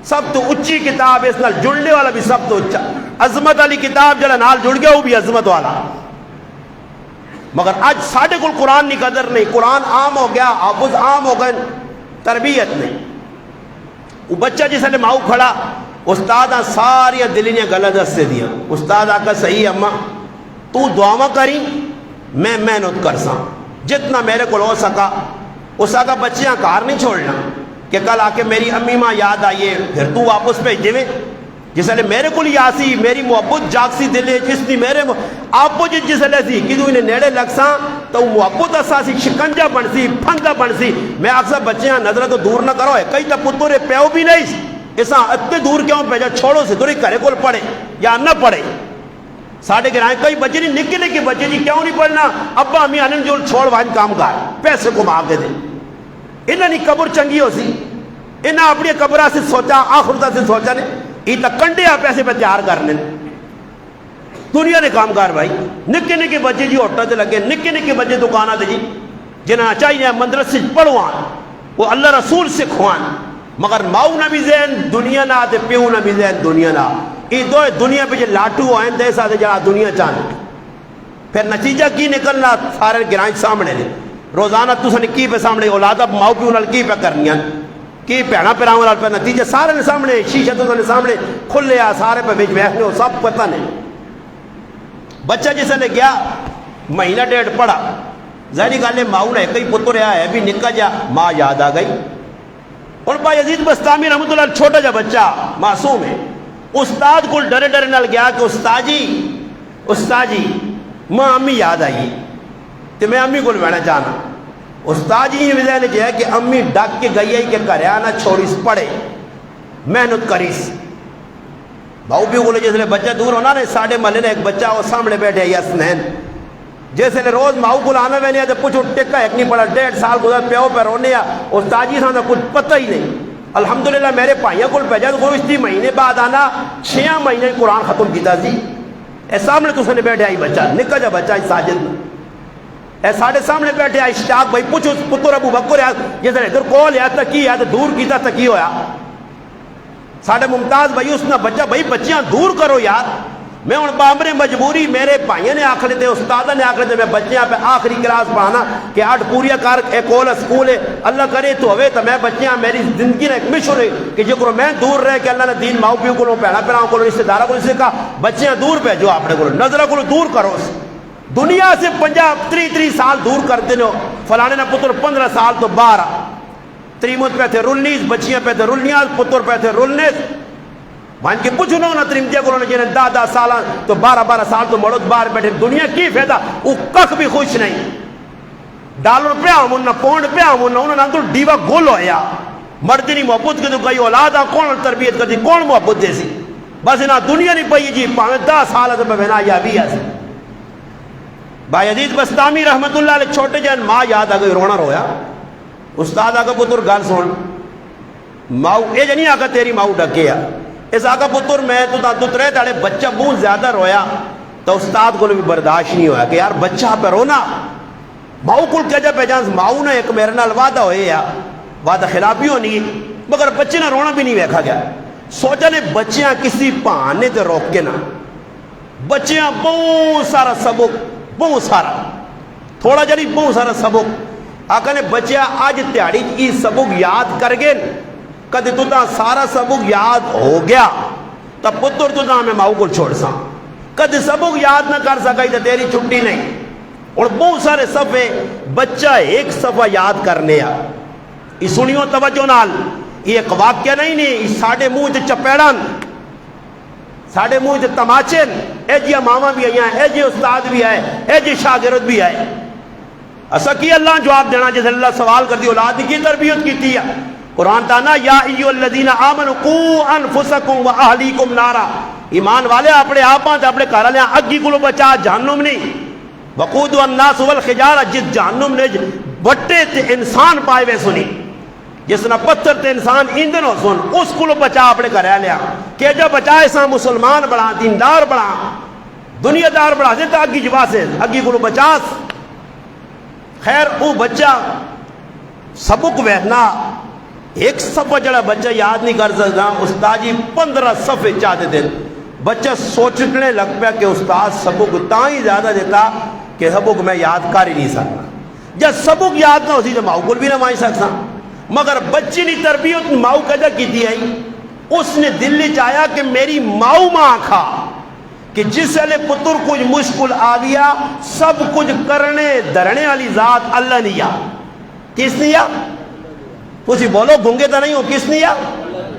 سب تو اچھی کتاب اس نال جڑنے والا بھی سب تو اچھا عظمت والی کتاب جڑا نال جڑ گیا وہ بھی عظمت والا مگر آج ساڑھے کل قرآن نہیں قدر نہیں قرآن عام ہو گیا حافظ عام ہو گئے تربیت نہیں وہ بچہ جس نے ماؤ کھڑا استاد ساری دلیاں غلط سے دیا استاد آکا صحیح اماں تو دعا کری میں محنت کر سا جتنا میرے کو ہو سکا اس آگا بچیاں کار نہیں چھوڑنا کہ کل آ کے میری امی ماں یاد آئیے پھر تو واپس بھیج دے جس نے میرے کو آسی میری محبت جاگسی دلے جس نے میرے آپ جس نے سی کہ انہیں نیڑے لگ سا تو محبت اسا سی شکنجا بن سی پھنگا بن سی میں اکثر بچیاں نظر تو دور نہ کرو ہے کئی تو پتر پیو بھی نہیں ایسا اتنے دور کیوں بھیجا چھوڑو سے دوری کرے کو پڑھے یا نہ پڑھے ساڑھے گرائیں کئی بچے نہیں نکے نکے بچے جی کیوں نہیں پڑھنا ابا امی آنن جو چھوڑ وائن کام کار پیسے کو ماں کے دے انہوں نے قبر چنگی ہو سی انہوں اپنی قبرہ سے سوچا آخرتہ سے سوچا نے یہ تو کنڈے آپ پیسے پہ تیار کرنے دنیا نے کام کار بھائی نکے نکے بچے جی ہوٹل سے لگے نکے نکے بچے دکانہ دے جی جنہاں چاہیے مدرسے پڑھوان وہ اللہ رسول سے کھوان مگر ماؤ نہ بھی ذہن دنیا نہ آتے پیوں نہ بھی ذہن دنیا نہ یہ دو دنیا پہ جو لاٹو آئیں دے ساتھ جڑا دنیا چاہنے پھر نتیجہ کی نکلنا سارے گرائیں سامنے دے روزانہ تو سنے کی پہ سامنے اولادہ ماؤ پیوں نال کی پہ کرنی کی پیڑا پیراؤں نال پہ نتیجہ سارے نے سامنے شیشہ تو نے سامنے کھلے آ سارے پہ بیچ بیٹھنے ہو سب پتہ نہیں بچہ جسے نے گیا مہینہ ڈیڑھ پڑا ظاہری گالے ماؤ نے کئی پتر ہے بھی نکا جا ماں یاد آ گئی اور با یزید بستامی رحمت اللہ چھوٹا جا بچہ معصوم ہے استاد کو ڈرے ڈرے نال گیا کہ استاد جی ماں امی یاد آئی تو میں امی کو بیٹھنا چاہنا استاد جی یہ وجہ نے کہا کہ امی ڈاک کے گئی ہے کہ کریانہ چھوڑیس پڑے محنت کریس بھاؤ بھی بولے جیسے بچہ دور ہونا نے ساڑھے محلے نے ایک بچہ وہ سامنے بیٹھے یا سنین جیسے نے روز ماؤ کو لانا میں نہیں تو کچھ ٹکا ایک نہیں پڑا 1.5 سال گزر پیو پہ رونے یا استاد جی سامنے کچھ پتہ ہی نہیں الحمدللہ میرے پائیاں کو بھیجا تو اس دی مہینے بعد آنا 6 مہینے قرآن ختم کیتا سی اے سامنے تو سنے بیٹھے آئی بچہ نکا جا بچہ ساجد اے ساڑھے سامنے بیٹھے آئی اشتاق بھائی پوچھو پتر ابو بکر ہے جیسے ادھر کول ہے تکی ہے تو دور کیتا تکی ہویا ساڑھے ممتاز بھائی اس نے بچہ بھائی بچیاں دور کرو یار میں ان بامرے مجبوری میرے بھائیوں نے آخر تھے استادہ نے آخر تھے میں بچیاں پہ آخری کلاس پڑھانا کہ 8 پوریا کار ایک اول اسکول ہے اللہ کرے تو ہوئے تو میں بچیاں میری زندگی نے ایک مشن ہے کہ جو کرو میں دور رہے کہ اللہ نے دین ماؤ پیو کو پہنا پہناؤں کو رشتہ دارہ کو کہا بچیاں دور پہ جو آپ نے کو نظرہ کو دور کرو دنیا سے 50-30 سال دور کرتے ہو فلانے نے پتر 15 سال تو 12 تریمت پہ تھے رلنیس بچیاں پہ تھے رلنیاز پتر پہ تھے رلنیس وہاں کے پوچھو نہ تریمتیا کو جنہیں 10 سال تو 12 سال تو مڑو باہر بیٹھے دنیا کی فائدہ وہ کخ بھی خوش نہیں ڈالر پہ آمون نہ پونڈ پہ آمون نہ انہوں نے تو ڈیوا گول ہویا مردی نہیں محبت کی تو کئی اولاد کون تربیت کرتی کون محبت دے سی بس انہاں دنیا نہیں پئی جی 10 سال سے بہنا یا بھی ایسے بھائی عزیز بستامی رحمت اللہ علیہ چھوٹے جہاں ماں یاد آ گئی رونا رویا استاد آگا پتر گل سن ماؤ یہ نہیں آگا تیری ماؤ ڈکے آ اس آگا پتر میں تو ترے داڑے بچہ بہت زیادہ رویا تو استاد کو بھی برداشت نہیں ہویا کہ یار بچہ پہ رونا ماؤ کو کیا جا پہچان ماؤ نے ایک میرے نال وعدہ ہوئے یا وعدہ خلافی ہونی مگر بچے نے رونا بھی نہیں ویکھا گیا سوچا نے بچیاں کسی بہانے تے روک کے نہ بچیاں بہت سارا سبق بہت سارا تھوڑا جڑی بہت سارا سبق آقا نے بچیا آج تیاری کی سبق یاد کر گئے کدی تو تا سارا سبق یاد ہو گیا تب پتر تو تا میں ماؤ کو چھوڑ سا کدی سبق یاد نہ کر سکا تو تیری چھٹی نہیں اور بہت سارے صفحے بچہ ایک صفحہ یاد کرنے آ یہ سنیو توجہ نال یہ ایک واقعہ نہیں ساڑھے منہ تے چپیڑان ساڑھے منہ تے تماچن اے جی ماما بھی آئی ہیں اے جی استاد بھی آئے اے جی شاگرد بھی آئے ایسا کی اللہ جواب دینا جیسے اللہ سوال کر دی اولاد کی تربیت کی تھی قرآن تانا یا ایو الذین آمنوا قوا انفسکم و اہلیکم نارا ایمان والے اپنے آپاں تے اپنے گھر والے اگی کو بچا جہنم نہیں وقود الناس والحجارہ جس جہنم نے بٹے تے انسان پائے وے سنی جس نہ پتھر تے انسان ایندھن ہو سن اس کو بچا اپنے گھر والے کہ جو بچائے سا مسلمان بڑا دیندار بڑا دنیا دار بڑا دیتا اگی جوا سے اگی کو بچاس خیر وہ بچہ سبق وہنا ایک صفحہ جڑا بچہ یاد نہیں کر سکتا استاد جی 15 صفحے چاہتے تھے بچہ سوچنے لگ پیا کہ استاد سبق تا ہی زیادہ دیتا کہ سبق میں یاد کر ہی نہیں سکتا جب سبق یاد نہ ہوتی تو ماؤ کو بھی نہ مانی سکتا مگر بچی نے تربیت ماؤ کجا کی دی آئی اس نے دل چاہیا کہ میری ماؤ ماں کھا کہ جس علی پتر کچھ مشکل آ گیا سب کچھ کرنے درنے والی ذات اللہ نہیں یا کس نے یا کسی بولو گھنگے تو نہیں ہو کس نے یا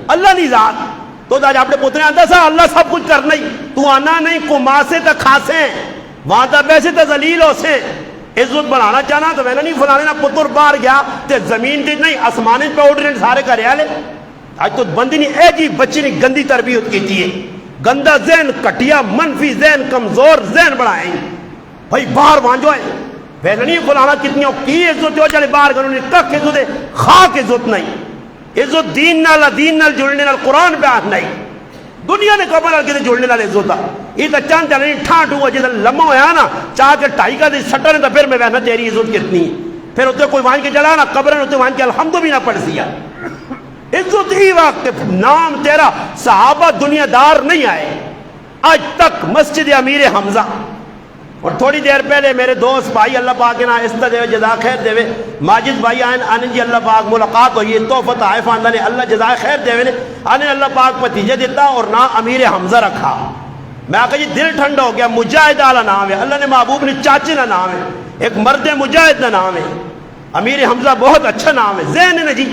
اللہ نہیں ذات تو آج آپ نے پترے آتا سا اللہ سب کچھ کرنا ہی تو آنا نہیں کو ماں سے تا کھاسیں وہاں تا بیسے تا ذلیل ہو سے عزت بڑھانا چاہنا تو میں نے نہیں فلانے نا پتر باہر گیا تے زمین دی نہیں آسمانی پہ اٹھ رہے سارے کا ریالے آج تو بندی نہیں اے جی بچی نے گندی تربیت کی تھی گندہ ذہن کٹیا منفی ذہن کمزور ذہن بڑھائیں بھائی باہر وانجو ہے ویسے نہیں فلانا کتنی کی عزت ہو چلے باہر کرنے تک عزت ہے خاک عزت نہیں عزت دین نال جڑنے نال قرآن پہ آت نہیں دنیا نے قبر نال کتے جڑنے نال عزت ہے یہ تو چاند چلے ٹھانٹ ہوا جیسا لمحہ ہویا نا چاہ کے ٹائی کا دے سٹر تو پھر میں وہنا تیری عزت کتنی ہے پھر اتنے کوئی وہاں کے چلا نا قبر اتنے وہاں کے الحمد بھی نہ پڑھ سیا عزت ہی وقت نام تیرا صحابہ دنیا دار نہیں آئے آج تک مسجد امیر حمزہ اور تھوڑی دیر پہلے میرے دوست بھائی اللہ پاک نا استہ دے جزا خیر دے ماجد بھائی آنے جی اللہ پاک ملاقات ہوئی تحفت آئے فاندانے اللہ جزا خیر دے آنے اللہ پاک پتیجے دیتا اور نا امیر حمزہ رکھا میں آقا جی دل ٹھنڈا ہو گیا مجاہد آلہ نام ہے اللہ نے محبوب نے چاچے نا نام ہے ایک مرد مجاہد نا نام ہے امیر حمزہ بہت اچھا نام ہے ذہن نے جی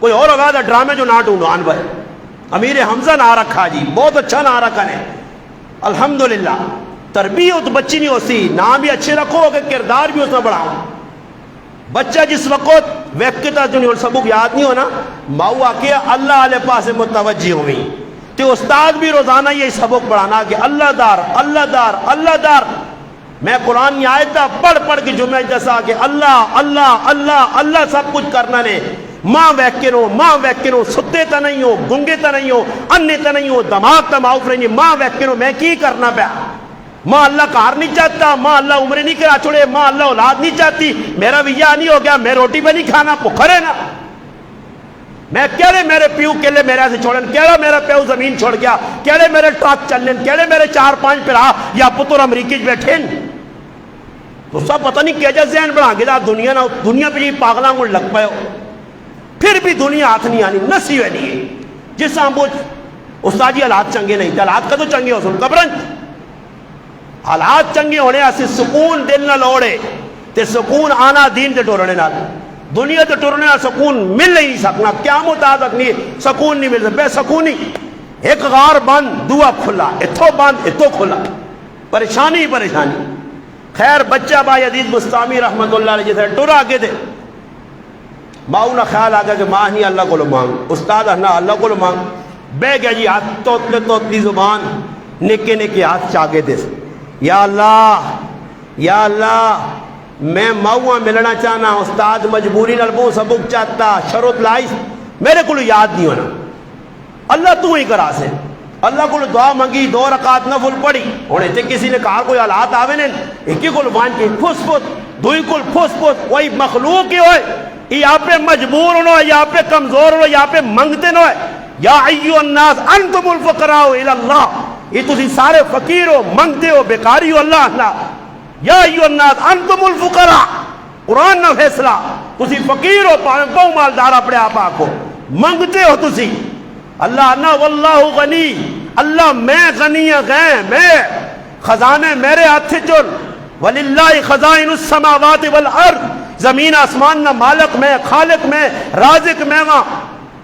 کوئی اور آواز ڈرامے جو نہ ڈھونڈو آن بھائی امیر حمزہ نہ رکھا جی بہت اچھا نہ رکھا نے الحمدللہ تربیت بچی نہیں ہوتی نام بھی اچھے رکھو کہ کردار بھی اس میں بڑھاؤ بچہ جس وقت ویکتا جو نہیں سبق یاد نہیں ہونا ماؤ آکے اللہ علیہ پاس متوجہ ہوئی تو استاد بھی روزانہ یہ سبق پڑھانا کہ اللہ دار اللہ دار اللہ دار میں قرآن کی آیت پڑھ پڑھ کے جمعہ جیسا کہ اللہ اللہ اللہ اللہ سب کچھ کرنا نے ماں ویکنو ستے تا نہیں ہو گنگے تا نہیں ہو انے تا نہیں ہو دماغ تا معاف رہنی ماں ویکنو میں کی کرنا پیا ماں اللہ کار نہیں چاہتا ماں اللہ عمرے نہیں کرا چھوڑے ماں اللہ اولاد نہیں چاہتی میرا ویہ نہیں ہو گیا میں روٹی پہ نہیں کھانا پکھرے نا میں کہڑے میرے پیو کہلے میرے سے چھوڑن کہڑا میرا پیو زمین چھوڑ گیا کہڑے میرے ٹرک چلن کہڑے میرے 4-5 پرا یا پتر امریکی بیٹھے تو سب پتہ نہیں کیا جا ذہن بڑھا گیا دنیا پہ جی پاگلاں کو لگ پائے ہو پھر بھی دنیا ہاتھ نہیں آنی نسی ہوئی نہیں ہے جس ہم وہ استاد جی حالات چنگے نہیں تھے حالات کا تو چنگے ہو سن قبرن حالات چنگے ہونے ایسے سکون دل نہ لوڑے تے سکون آنا دین تے ٹورنے نہ دنیا تے ٹورنے نہ سکون مل نہیں سکنا قیامت تک نہیں سکون نہیں مل سکتا بے سکونی ایک غار بند دعا کھلا اتھو بند اتھو کھلا پریشانی پریشانی خیر بچہ بھائی عزیز بستامی رحمت اللہ علیہ جیسے ٹورا آگے دے ماؤ نہ خیال آ گیا کہ ماں ہی اللہ کو مانگ، استاد نہ اللہ کو مانگ، بہ گیا جی ہاتھ توتلی زبان نکے نکے ہاتھ چاگے دے، یا اللہ میں ماؤں ملنا چاہنا، استاد مجبوری نال بہت سبق چاہتا، شروط لائی میرے کو یاد نہیں ہونا، اللہ تو ہی کرا سے، اللہ کو دعا منگی، 2 رکعت نفل پڑھی، ہونے تے کسی نے کہا کوئی حالات آوے نے ایک ہی کو وان کے پھس پھس دوئی کو پھس پھس، وہی مخلوق ہی ہوئے، یہاں پہ مجبور ہونا، یہاں پہ کمزور ہونا، یہاں پہ منگتے نہ ہوئے، یا ایھا الناس انتم الفقراء الی اللہ، یہ تسی سارے فقیر ہو، منگتے ہو، بیکاری ہو، اللہ یا ایھا الناس انتم الفقراء، قرآن نہ فیصلہ، تسی فقیر ہو، بہو مالدار اپنے آپ کو منگتے ہو تسی، اللہ نہ واللہ غنی، اللہ میں غنی غیں، میں خزانے میرے ہاتھ چل، وللہ خزائن السماوات والارض، زمین آسمان نہ مالک میں، خالق میں، رازق میں، وہاں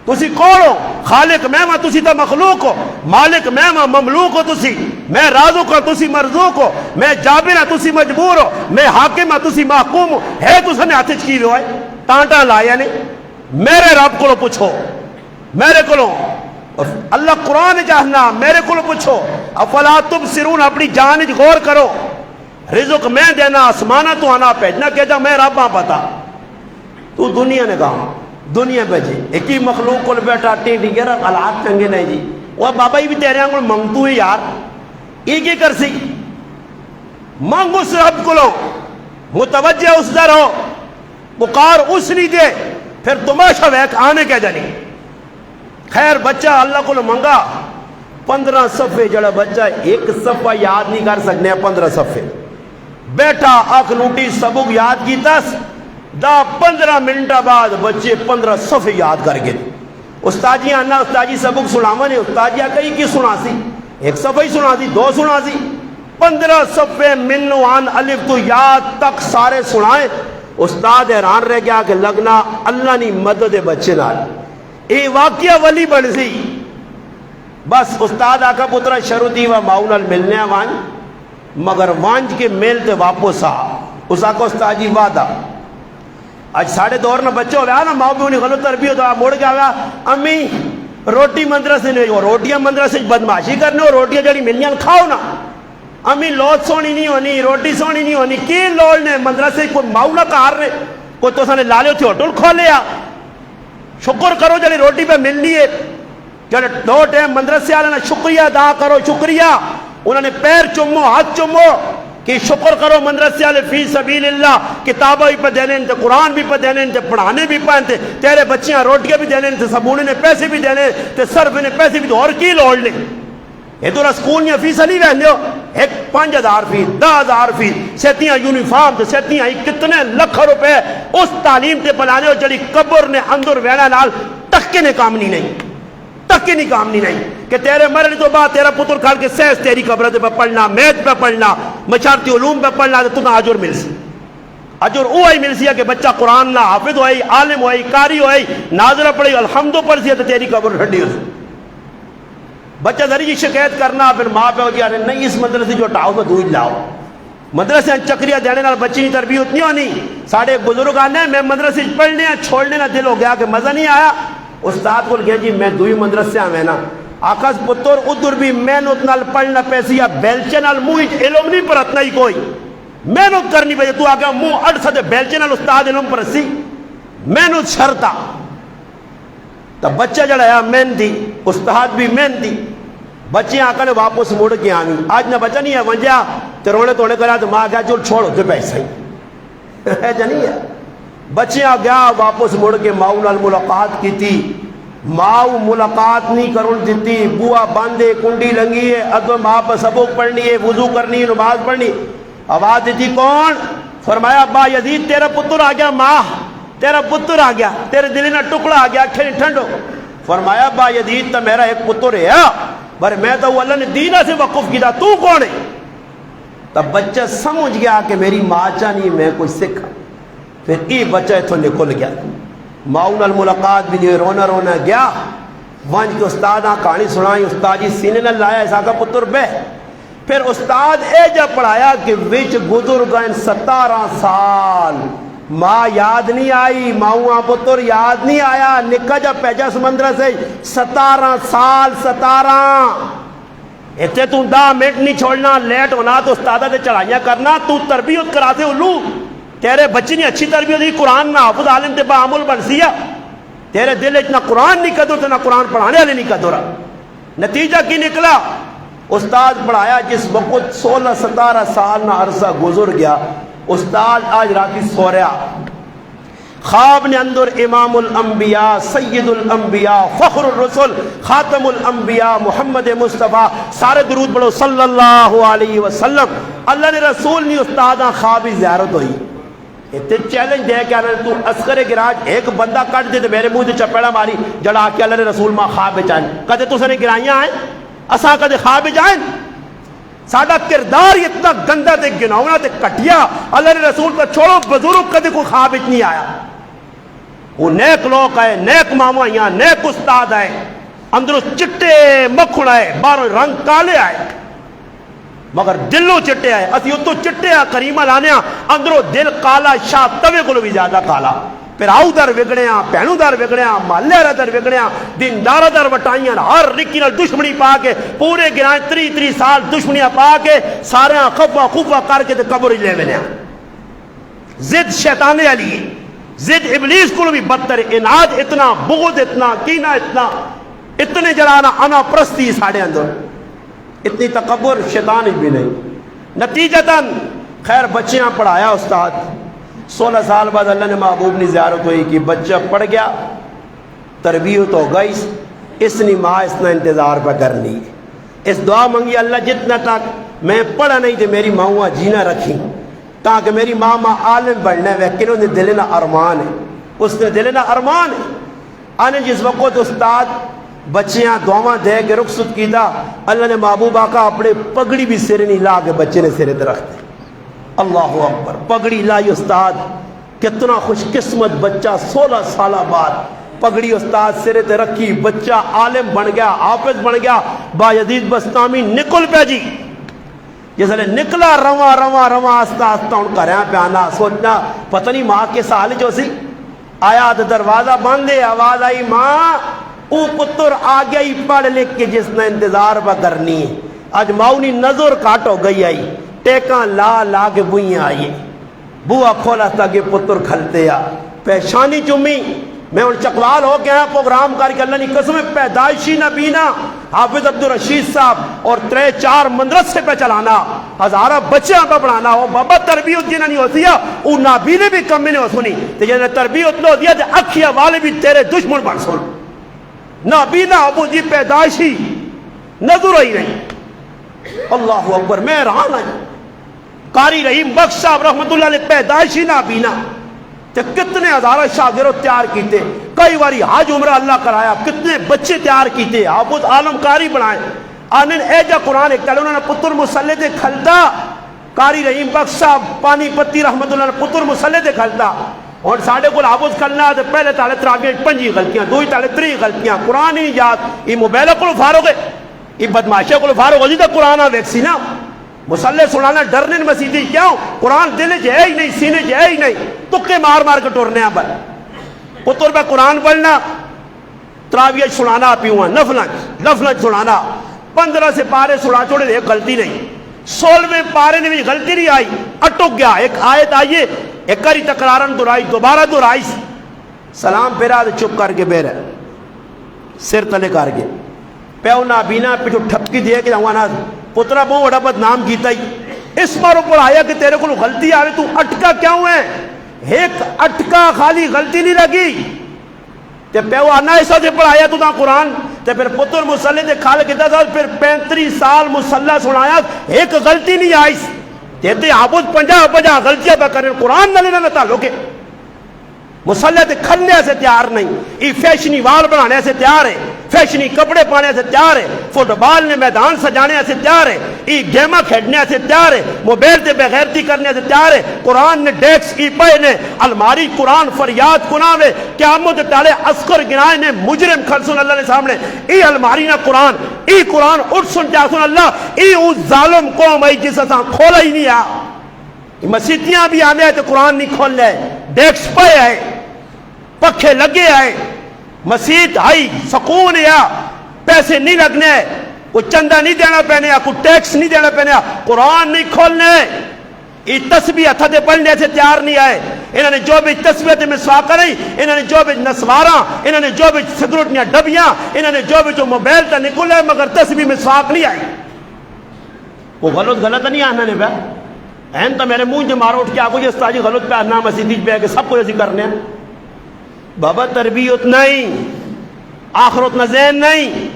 تسی کون ہو؟ خالق میں وہاں تسی تا مخلوق ہو، مالک میں وہاں مملوک ہو تسی، میں رازق ہوں تسی مرزوق ہو، میں جابر ہوں تسی مجبور ہو، میں حاکم ہوں تسی محکوم ہو، ہے تسا نے ہاتھ چکی ہوئے ٹانٹا لایا نہیں، میرے رب کو پوچھو، میرے کو اللہ قرآن چاہنا، میرے کو پوچھو، افلا تبصرون، اپنی جان غور کرو، رزق میں دینا، آسمانہ تو آنا بھیجنا، کہتا میں رب ہاں پتا، تو دنیا نے کہا دنیا بھیجے، ایک ہی مخلوق کو بیٹھا ٹینڈی گرا، حالات چنگے نہیں جی، وہ بابا ہی بھی تیرے آنگل منگتو ہی یار، ایک ہی کر سی، مانگ اس رب کو لو، متوجہ اس در ہو، پکار اس نہیں دے، پھر تماشا ویک آنے کے جانی، خیر بچہ اللہ کو منگا، 15 صفحے جڑا بچہ ایک صفحہ یاد نہیں کر سکنے، 15 صفحے بیٹھا آنکھ لوٹی سبق یاد کی 10-15 منٹ بعد بچے 15 صفحے یاد کر گئے، استاد جی آنا، استاد جی سبق سناوا نے، استاد جی کئی کی سنا سی، ایک صفحہ ہی سنا سی، 2 سنا سی، 15 صفحے من وان الف تو یاد تک سارے سنائے، استاد حیران رہ گیا کہ لگنا اللہ نے مدد بچے نال، اے واقعہ ولی بن سی، بس استاد آکا پترا شروطی و ماؤنال ملنے وانج، مگر وانج کے ملتے واپس آ، اس آکا استاد جی وعدہ، آج 2:30 نہ بچے ہو گیا نا، ماں بھی انہیں غلط تربیت ہوا، موڑ گیا گا، امی روٹی مدرسے نہیں ہو، روٹیاں مدرسے بدماشی کرنے ہو، روٹیاں جڑی ملیاں کھاؤ نا، امی لوٹ سونی نہیں ہونی، روٹی سونی نہیں ہونی، کی لوڑ نے مدرسے کوئی ماؤ نہ کار نے، کوئی تو سانے لالے تھے ہوٹل کھولے آ، شکر کرو جڑی روٹی پہ ملنی ہے، جڑے 2 ٹائم مدرسے آلے نا شکریہ ادا کرو، شکریہ، انہوں نے پیر چمو، ہاتھ چمو، کہ شکر کرو مدرسے والے فی سبیل اللہ، کتابیں بھی پہ دینے تھے، قرآن بھی پہ دینے تھے، پڑھانے بھی پہ تھے، تیرے بچیاں روٹیاں بھی دینے تھے، سبونے نے پیسے بھی دینے تھے، سرف نے پیسے بھی دے، اور کی لوڑ لے، یہ تو سکول نے فیس نہیں رہنے ہو، ایک 5,000 فیس 10,000 فیس، سیتیاں یونیفارم تے سیتیاں کتنے لکھ روپے اس تعلیم تے پلانے ہو جڑی قبر نے اندر ویڑا نال ٹکے نے کام نہیں، تک نہیں کام نہیں، کہ تیرے مرنے تو بعد تیرا پتر کھال کے سیس تیری قبرت پہ پڑھنا، میت پہ پڑھنا، مشارتی علوم پہ پڑھنا، تو تمہیں اجر مل سی، اجر وہی مل سی ہے کہ بچہ قرآن نہ حافظ ہوئی، عالم ہوئی، قاری ہوئی، ناظرہ پڑھی، الحمد پڑھ سی ہے تو تیری قبر ٹھنڈی ہو سی، بچہ ذریعی شکایت کرنا، پھر ماں پہ ہو گیا نہیں اس مدرسے جو ہٹاؤ میں دودھ لاؤ، مدرسے چکریاں دینے نال بچی کی تربیت نہیں ہونی، ساڑھے ایک بزرگ آنے میں مدرسے پڑھنے چھوڑنے نہ دل ہو گیا کہ مزہ نہیں آیا، استاد کو گیا جی میں دوئی مدرسے آوے نا، آکاس پتر ادھر بھی محنت نال پڑھنا پیسی یا بیلچے نال موئی علم نہیں پر اتنا ہی کوئی محنت کرنی پہ تو آگیا مو اڑ سدے بیلچے نال استاد علم پر سی محنت شرطا، تب بچہ جڑا ہے محنتی، استاد بھی محنتی، بچے آکا نے واپس موڑ کے آنی، آج نہ بچہ نہیں ہے ونجا تے رونے توڑے کرا تو ماں گیا چل چھوڑ ہوتے پیسہ ہی ہے جا نہیں ہے، بچے آ گیا واپس مڑ کے ماؤ نال ملاقات کی تھی، ماؤ ملاقات نہیں کرن دیتی، بوا باندھے کنڈی لنگی ہے، ادو ماں پر سبق پڑھنی ہے، وضو کرنی ہے، نماز پڑھنی، آواز دیتی کون؟ فرمایا ابا یزید تیرا پتر آ گیا، ماں تیرا پتر آ گیا، تیرے دل نہ ٹکڑا آ گیا، کھڑی ٹھنڈو، فرمایا ابا یزید تو میرا ایک پتر ہے پر میں تو اللہ نے دینہ سے وقف کیا، تو کون ہے؟ تب بچہ سمجھ گیا کہ میری ماں چاہنی میں کوئی سکھا، پھر ای بچہ تو نکل گیا، ماؤن الملاقات بھی جو رونا رونا گیا، وانج کے استاداں کہانی سنائی، استاد جی سینے نہ لایا ایسا کا پتر بہ، پھر استاد اے جا پڑھایا کہ وچ گزر گئے 17 سال، ماں یاد نہیں آئی، ماؤں پتر یاد نہیں آیا، نکا جب پیجا سمندر سے 17 سال 17 اتنے تو 10 منٹ نہیں چھوڑنا، لیٹ ہونا تو استادہ سے چڑھائیاں کرنا، تو تربیت کراتے الو تیرے بچی نے اچھی تربیت دی، قرآن میں حافظ عالم تے بعمل بن سیا، تیرے دل اتنا قرآن نہیں قدر تو نہ قرآن پڑھانے والے نہیں قدر۔ نتیجہ کی نکلا؟ استاد پڑھایا جس وقت 16-17 سال نہ عرصہ گزر گیا، استاد آج راتی سو رہا، خواب نے اندر امام الانبیاء سید الانبیاء فخر الرسل خاتم الانبیاء محمد مصطفیٰ، سارے درود پڑھو صلی اللہ علیہ وسلم، اللہ نے رسول نہیں استاداں خوابی زیارت ہوئی۔ اتنے چیلنج دے کے اللہ نے تو اصغر گراج ایک بندہ کٹ دے تو میرے منہ سے چپیڑا ماری جڑا کے اللہ نے رسول ماں خواب جائیں، کدے تو نے گرائیاں آئیں اساں کدے خواب جائیں؟ ساڈا کردار اتنا گندا تے گناونا تے کٹیا، اللہ نے رسول کو چھوڑو بزرگ کدے کوئی خواب نہیں آیا۔ وہ نیک لوگ آئے، نیک ماما آئیں، نیک استاد آئے، اندروں چٹے مکھن آئے، باہروں رنگ کالے آئے مگر دلوں چٹے آئے، اسی اتو چٹے آ کریمہ لانے اندروں دل کالا، شاہ توے کو بھی زیادہ کالا، پھر آؤ در وگڑیاں، پہنوں در وگڑیاں، محلے در وگڑیاں، دیندارہ در وٹائیاں، ہر رکی نال دشمنی پا کے پورے گرائیں 30 سال دشمنیاں پا کے سارے خفا خفا کر کے قبر لے وینے۔ زد شیطانے علی، زد ابلیس کو بھی بدتر، اناد اتنا، بغض اتنا، کینہ اتنا، اتنے جرانا انا پرستی ساڑے اندر، اتنی تکبر شیطان بھی نہیں۔ نتیجتاً خیر بچیاں پڑھایا استاد، 16 سال بعد اللہ نے محبوب نے زیارت ہوئی کہ بچہ پڑھ گیا، تربیت ہو گئی، اس نے ماں اس نے انتظار پہ کرنی، اس دعا منگی اللہ جتنا تک میں پڑھا نہیں تھے میری ماں جینا رکھی تاکہ میری ماں عالم بڑھنا ہے، کنوں نے دلنا ارمان ہے، اس نے دلنا ارمان ہے۔ آنے جس وقت استاد بچیاں دعاواں دے کے رخصت کیتا، اللہ نے محبوب آقا اپنے پگڑی بھی سرے نہیں لا کے بچے نے سرے درخت، اللہ اکبر، پگڑی لائی استاد، کتنا خوش قسمت بچہ، 16 سالہ بعد پگڑی استاد سرے تے رکھی، بچہ عالم بن گیا، حافظ بن گیا، بایزید بستامی نکل پہ جی، جس نے نکلا رواں رواں رواں آستہ آستہ ان کا رہاں پہ آنا، سوچنا پتہ نہیں ماں کے سال جو سی آیا تو دروازہ بندے، آواز آئی ماں او پتر آ گیا ہی پڑھ لکھ کے جس نے انتظار پہ کرنی ہے، آج ماؤنی نظر کاٹ ہو گئی آئی، ٹیکاں لا لا کے بوئیاں آئی، بوا کھولا تھا کہ پتر کھلتے آ، پیشانی چمی، میں ان چکوال ہو کے آیا پروگرام کر کے اللہ نے قسم پیدائشی نبینا حافظ عبدالرشید صاحب اور 3-4 مدرسے پہ چلانا، ہزارہ بچیاں پہ پڑھانا، وہ بابا تربیت جنہاں نہیں ہوتی ہے وہ نابینے بھی کم نہیں ہو سنی، تو جنہاں تربیت لو دیا تو اکھیا والے بھی تیرے دشمن بن سن، نابینا ابو جی پیدائشی نظر ہی نہیں، اللہ اکبر، میں رہا نہیں، قاری رحیم بخش صاحب رحمت اللہ علیہ پیدائشی نابینا، تے کتنے ہزارہ شاگرد تیار کیتے، کئی باری حج عمرہ اللہ کرایا، کتنے بچے تیار کیتے، حافظ عالم قاری بنائے، آنن اے جا قرآن ایک تلے انہوں نے پتر مسلح دے کھلتا، قاری رحیم بخش صاحب پانی پتی رحمت اللہ نے پتر مسلح دے کھلتا، اور ساڑھے کو حافظ کھلنا تو پہلے تالے ترابیاں 5 غلطیاں، 2 تالے 3 غلطیاں، قرآن ہی یاد، یہ موبیلہ کو فارغ ہے، یہ بدماشے کو فارغ ہو جی تو قرآن ویکسی نا، مسلح سنانا ڈرنے مسیدی کیوں؟ قرآن دل جائے ہی نہیں، سینے جائے ہی نہیں، تکے مار مار کے ٹورنے ہیں بل پتر پہ قرآن پڑھنا، تراویہ سنانا پیوہاں، نفلنج سنانا، 15 سے پارے سنا چھوڑے ایک غلطی نہیں، 16ویں پارے نے بھی غلطی نہیں آئی، اٹک گیا، ایک آیت آئیے ایک کری تکرارن درائی، دوبارہ درائی، سلام پیرا دے چپ کر کے بیرے سر تلے کر کے پیو نابینا پہ جو ٹھپکی دے کے جاؤں پترہ بہت بڑا بدنام کیتا ہی، اس بار اوپر آیا کہ تیرے کو غلطی آوے تو اٹکا کیوں ہے؟ ایک اٹکا خالی غلطی نہیں لگی، تے پیو آنا ایسا دے پڑھایا تو تا قرآن، تے پھر پتر مسلح دے کھال کتا تھا، پھر 35 سال مسلح سنایا، ایک غلطی نہیں آئی، تے حافظ 50 غلطیاں پہ کریں، قرآن نہ لینا تعلق ہے، مسلح تے کھلنے سے تیار نہیں، یہ فیشنی وال بنانے سے تیار ہے، فیشنی کپڑے پانے سے تیار ہے، فٹ بال نے میدان سجانے سے تیار ہے، یہ گیمہ کھیڑنے سے تیار ہے، موبیل تے بغیرتی کرنے سے تیار ہے، قرآن نے ڈیکس کی پہ نے الماری قرآن فریاد کناوے، قیامت تالے اسکر گنائے نے مجرم کھلسن اللہ نے سامنے، ای الماری نہ قرآن، ای قرآن اٹھ سن جاسن اللہ، ای اس ظالم قوم ای جس اساں کھولا ہی نہیں آ، مسیتیاں بھی آنے تو قرآن نہیں کھولنے ڈیسک پہ آئے پکھے لگے آئے مسیت آئی سکون یا پیسے نہیں لگنے کوئی چندہ نہیں دینا پہنے کوئی ٹیکس نہیں دینا پہنے قرآن نہیں کھولنے یہ تسبیح ہتھ دے پڑھنے سے تیار نہیں آئے انہوں نے جو بھی تسبیح تے مسواک کریں انہوں نے جو بھی نسواراں انہوں نے جو بھی سگریٹیاں ڈبیاں انہوں نے جو بھی جو موبائل تے نکلے مگر تسبیح مسواک نہیں آئی وہ غلط نہیں آنا نے پہ این تو میرے منہ مارو اٹھ کے آگو یہ استاد جی غلط پہ آنا مسیدی پہ کہ سب کو ایسی کرنے ہیں بابا تربیت نہیں آخرت نہ ذہن نہیں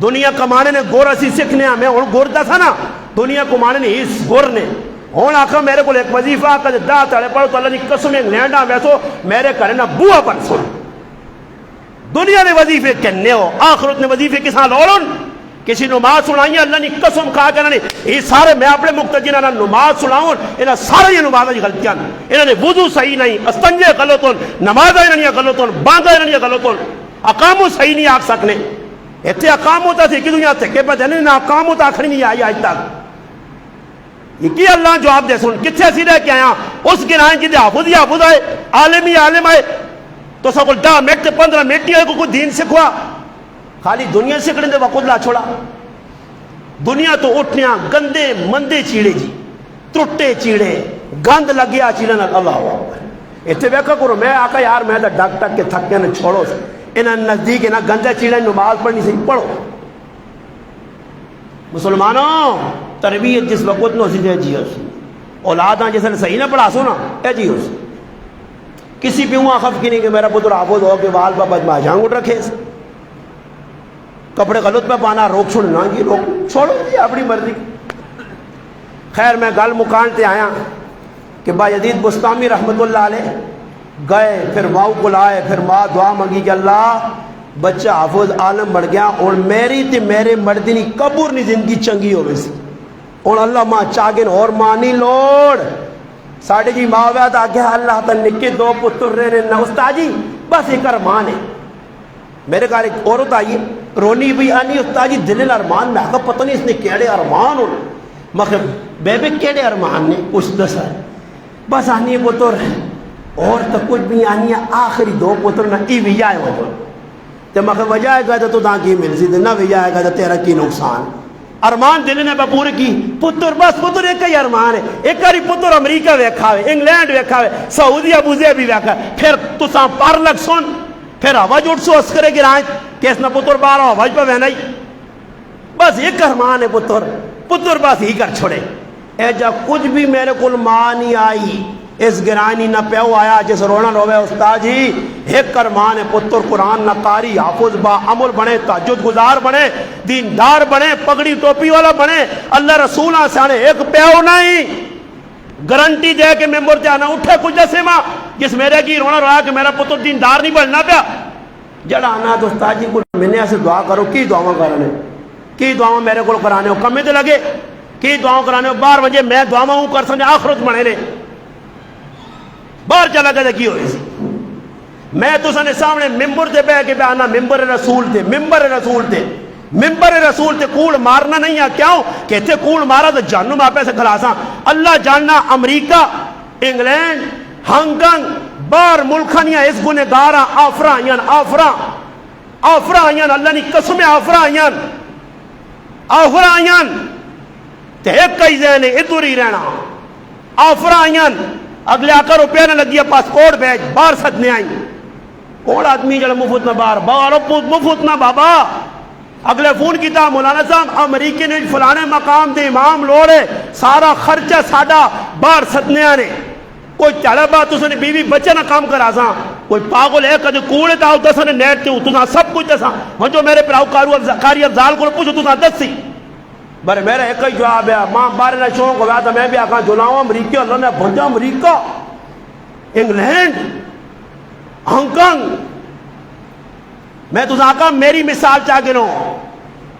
دنیا کمانے نے گور اسی سکھنے میں ہوں گور دا تھا نا دنیا کمانے نے اس گور نے ہوں آخر میرے کو ایک وظیفہ آکر دا تڑے پڑھو تو اللہ نے قسم انگلینڈ آ ویسو میرے کرے نا بوا پر سن دنیا نے وظیفے کہنے ہو آخرت نے وظیفے کساں لوڑن کسی نماز سنائی اللہ نے قسم کھا کے انہوں نے یہ سارے میں اپنے مقتدی نے نماز سناؤں انہوں سارے یہ نماز کی غلطیاں انہوں نے وضو صحیح نہیں استنجے غلط ہون نماز انہوں نے غلط ہون باندھا انہوں نے غلط ہون اقامو صحیح نہیں آکھ سکنے اتنے اقامو تا تھی کہ دنیا تھکے پہ دینے نا اقامو تا آخری نہیں آئی آج تک یہ کی اللہ جواب دے سن کتھے سی رہ کے آیا اس گرائیں جی دے حافظ آئے عالم آئے تو سکول 10 منٹ 15 منٹ نہیں آئے کوئی دین سکھوا خالی دنیا سے کرنے دے وقت لا چھوڑا دنیا تو اٹھنیاں گندے مندے چیڑے جی ترٹے چیڑے گند لگیا چیڑے نا اللہ اتنے ویکھا کرو میں آقا یار میں تو ڈک ٹک کے تھک کے نا چھوڑو سے انہاں نزدیک نا گندے چیڑے نماز پڑھنی سے پڑھو مسلمانوں تربیت جس وقت نو سی دے جی ہو سی اولاداں جیسے صحیح نہ پڑھا سو نا اے جی ہو سی کسی بھی ہوں خف کی نہیں کہ میرا پتر حافظ ہو کہ وال پا بدما جانگوٹ رکھے سے کپڑے غلط پہ پانا روک چھوڑنا جی روک چھوڑو جی اپنی مرضی خیر میں گل مکان تے آیا کہ با یزید بستامی رحمت اللہ علیہ گئے پھر ماؤ کو لائے پھر ماں دعا مانگی کہ اللہ بچہ حافظ عالم بڑھ گیا اور میری تے میرے مردنی قبر نی زندگی چنگی ہو گئی اور اللہ ماں چاگن اور ماں نہیں لوڑ ساڑھے جی ماں ویاد آگیا اللہ تا نکے 2 پتر رہنے نہ استاد جی بس ایک ارمان ہے میرے کہا ایک عورت آئیے رونی بھی آنی استاد جی دل ارمان میں آگا پتہ نہیں اس نے کیڑے ارمان ہو مخ بے کیڑے ارمان نے کچھ دسا بس آنی پتر اور تو کچھ بھی آنی آخری 2 پتر نہ ای بھی آئے ہو تو مخ وجہ آئے گا تو تا کی مل سی نہ بھی آئے گا تو تیرا کی نقصان ارمان دل نے پورے کی پتر بس پتر ایک ہی ارمان ہے ایک ہی پتر امریکہ ویکھا ہوئے انگلینڈ ویکھا ہوئے سعودی ابوظہبی بھی ویکھا پھر تو ساں پار لگ سن پھر آواز اٹھ سو اسکرے گرائیں کیس نہ پتر بارا آواز پہ بہنائی بس ایک ارمان ہے پتر بس ہی کر چھوڑے اے جا کچھ بھی میرے کل ماں نہیں آئی اس گرانی نہ پیو آیا جس رونا روے استاد جی ایک ارمان ہے پتر قرآن نہ قاری حافظ با عمل بنے تہجد گزار بنے دیندار بنے پگڑی ٹوپی والا بنے اللہ رسول سے آنے ایک پیو نہیں گارنٹی دے کہ ممبر تے آنا اٹھے کچھ جیسے ماں جس میرے کی رونا رہا کہ میرا پتر دیندار نہیں بننا پیا جڑا آنا تو استاد جی کو میں سے دعا کرو کی دعاواں کرانے کی دعاواں میرے کو کرانے ہو کمے تے لگے کی دعاواں کرانے ہو 12 بجے میں دعاواں ہوں کر سمجھے آخرت بنے نے باہر چلا گیا کی ہوئی سی میں تو سنے سامنے ممبر تے بہ کے آنا ممبر رسول تے ممبر رسول تے کوڑ مارنا نہیں ہے کیوں کہتے کوڑ مارا تو جہنم آپے سے کھلاساں اللہ جاننا امریکہ انگلینڈ ہانگ کانگ باہر ملکانیاں اس گنے گاراں آفرا آئیاں اللہ نے قسم آفرا آئیاں تے ایک کئی ذہنے ادھر ہی رہنا آفرا آئیاں اگلے آکر روپیہ نہ لگیا پاسپورٹ بھیج باہر سدنے آئیں کون آدمی جڑا مفت نہ باہر مفت نہ بابا اگلے فون کیتا مولانا صاحب امریکی نے فلانے مقام دے امام لوڑے سارا خرچہ ساڈا باہر سدنے آنے کوئی چڑھا بات اس نے بیوی بچے نہ کام کرا سا کوئی پاگل ہے کدے کوڑے تاؤ دس نے نیٹ تے تو سب کچھ دسا جو میرے پراؤ کاری افضال کو پوچھو تو دس سی بارے میرا ایک ہی جواب ہے ماں بارے نہ شوق ہوا تو میں بھی آکھاں جلاؤں امریکہ اللہ نے بھنجا امریکہ انگلینڈ ہانگ کانگ میں تو آکھاں میری مثال چاہ گنو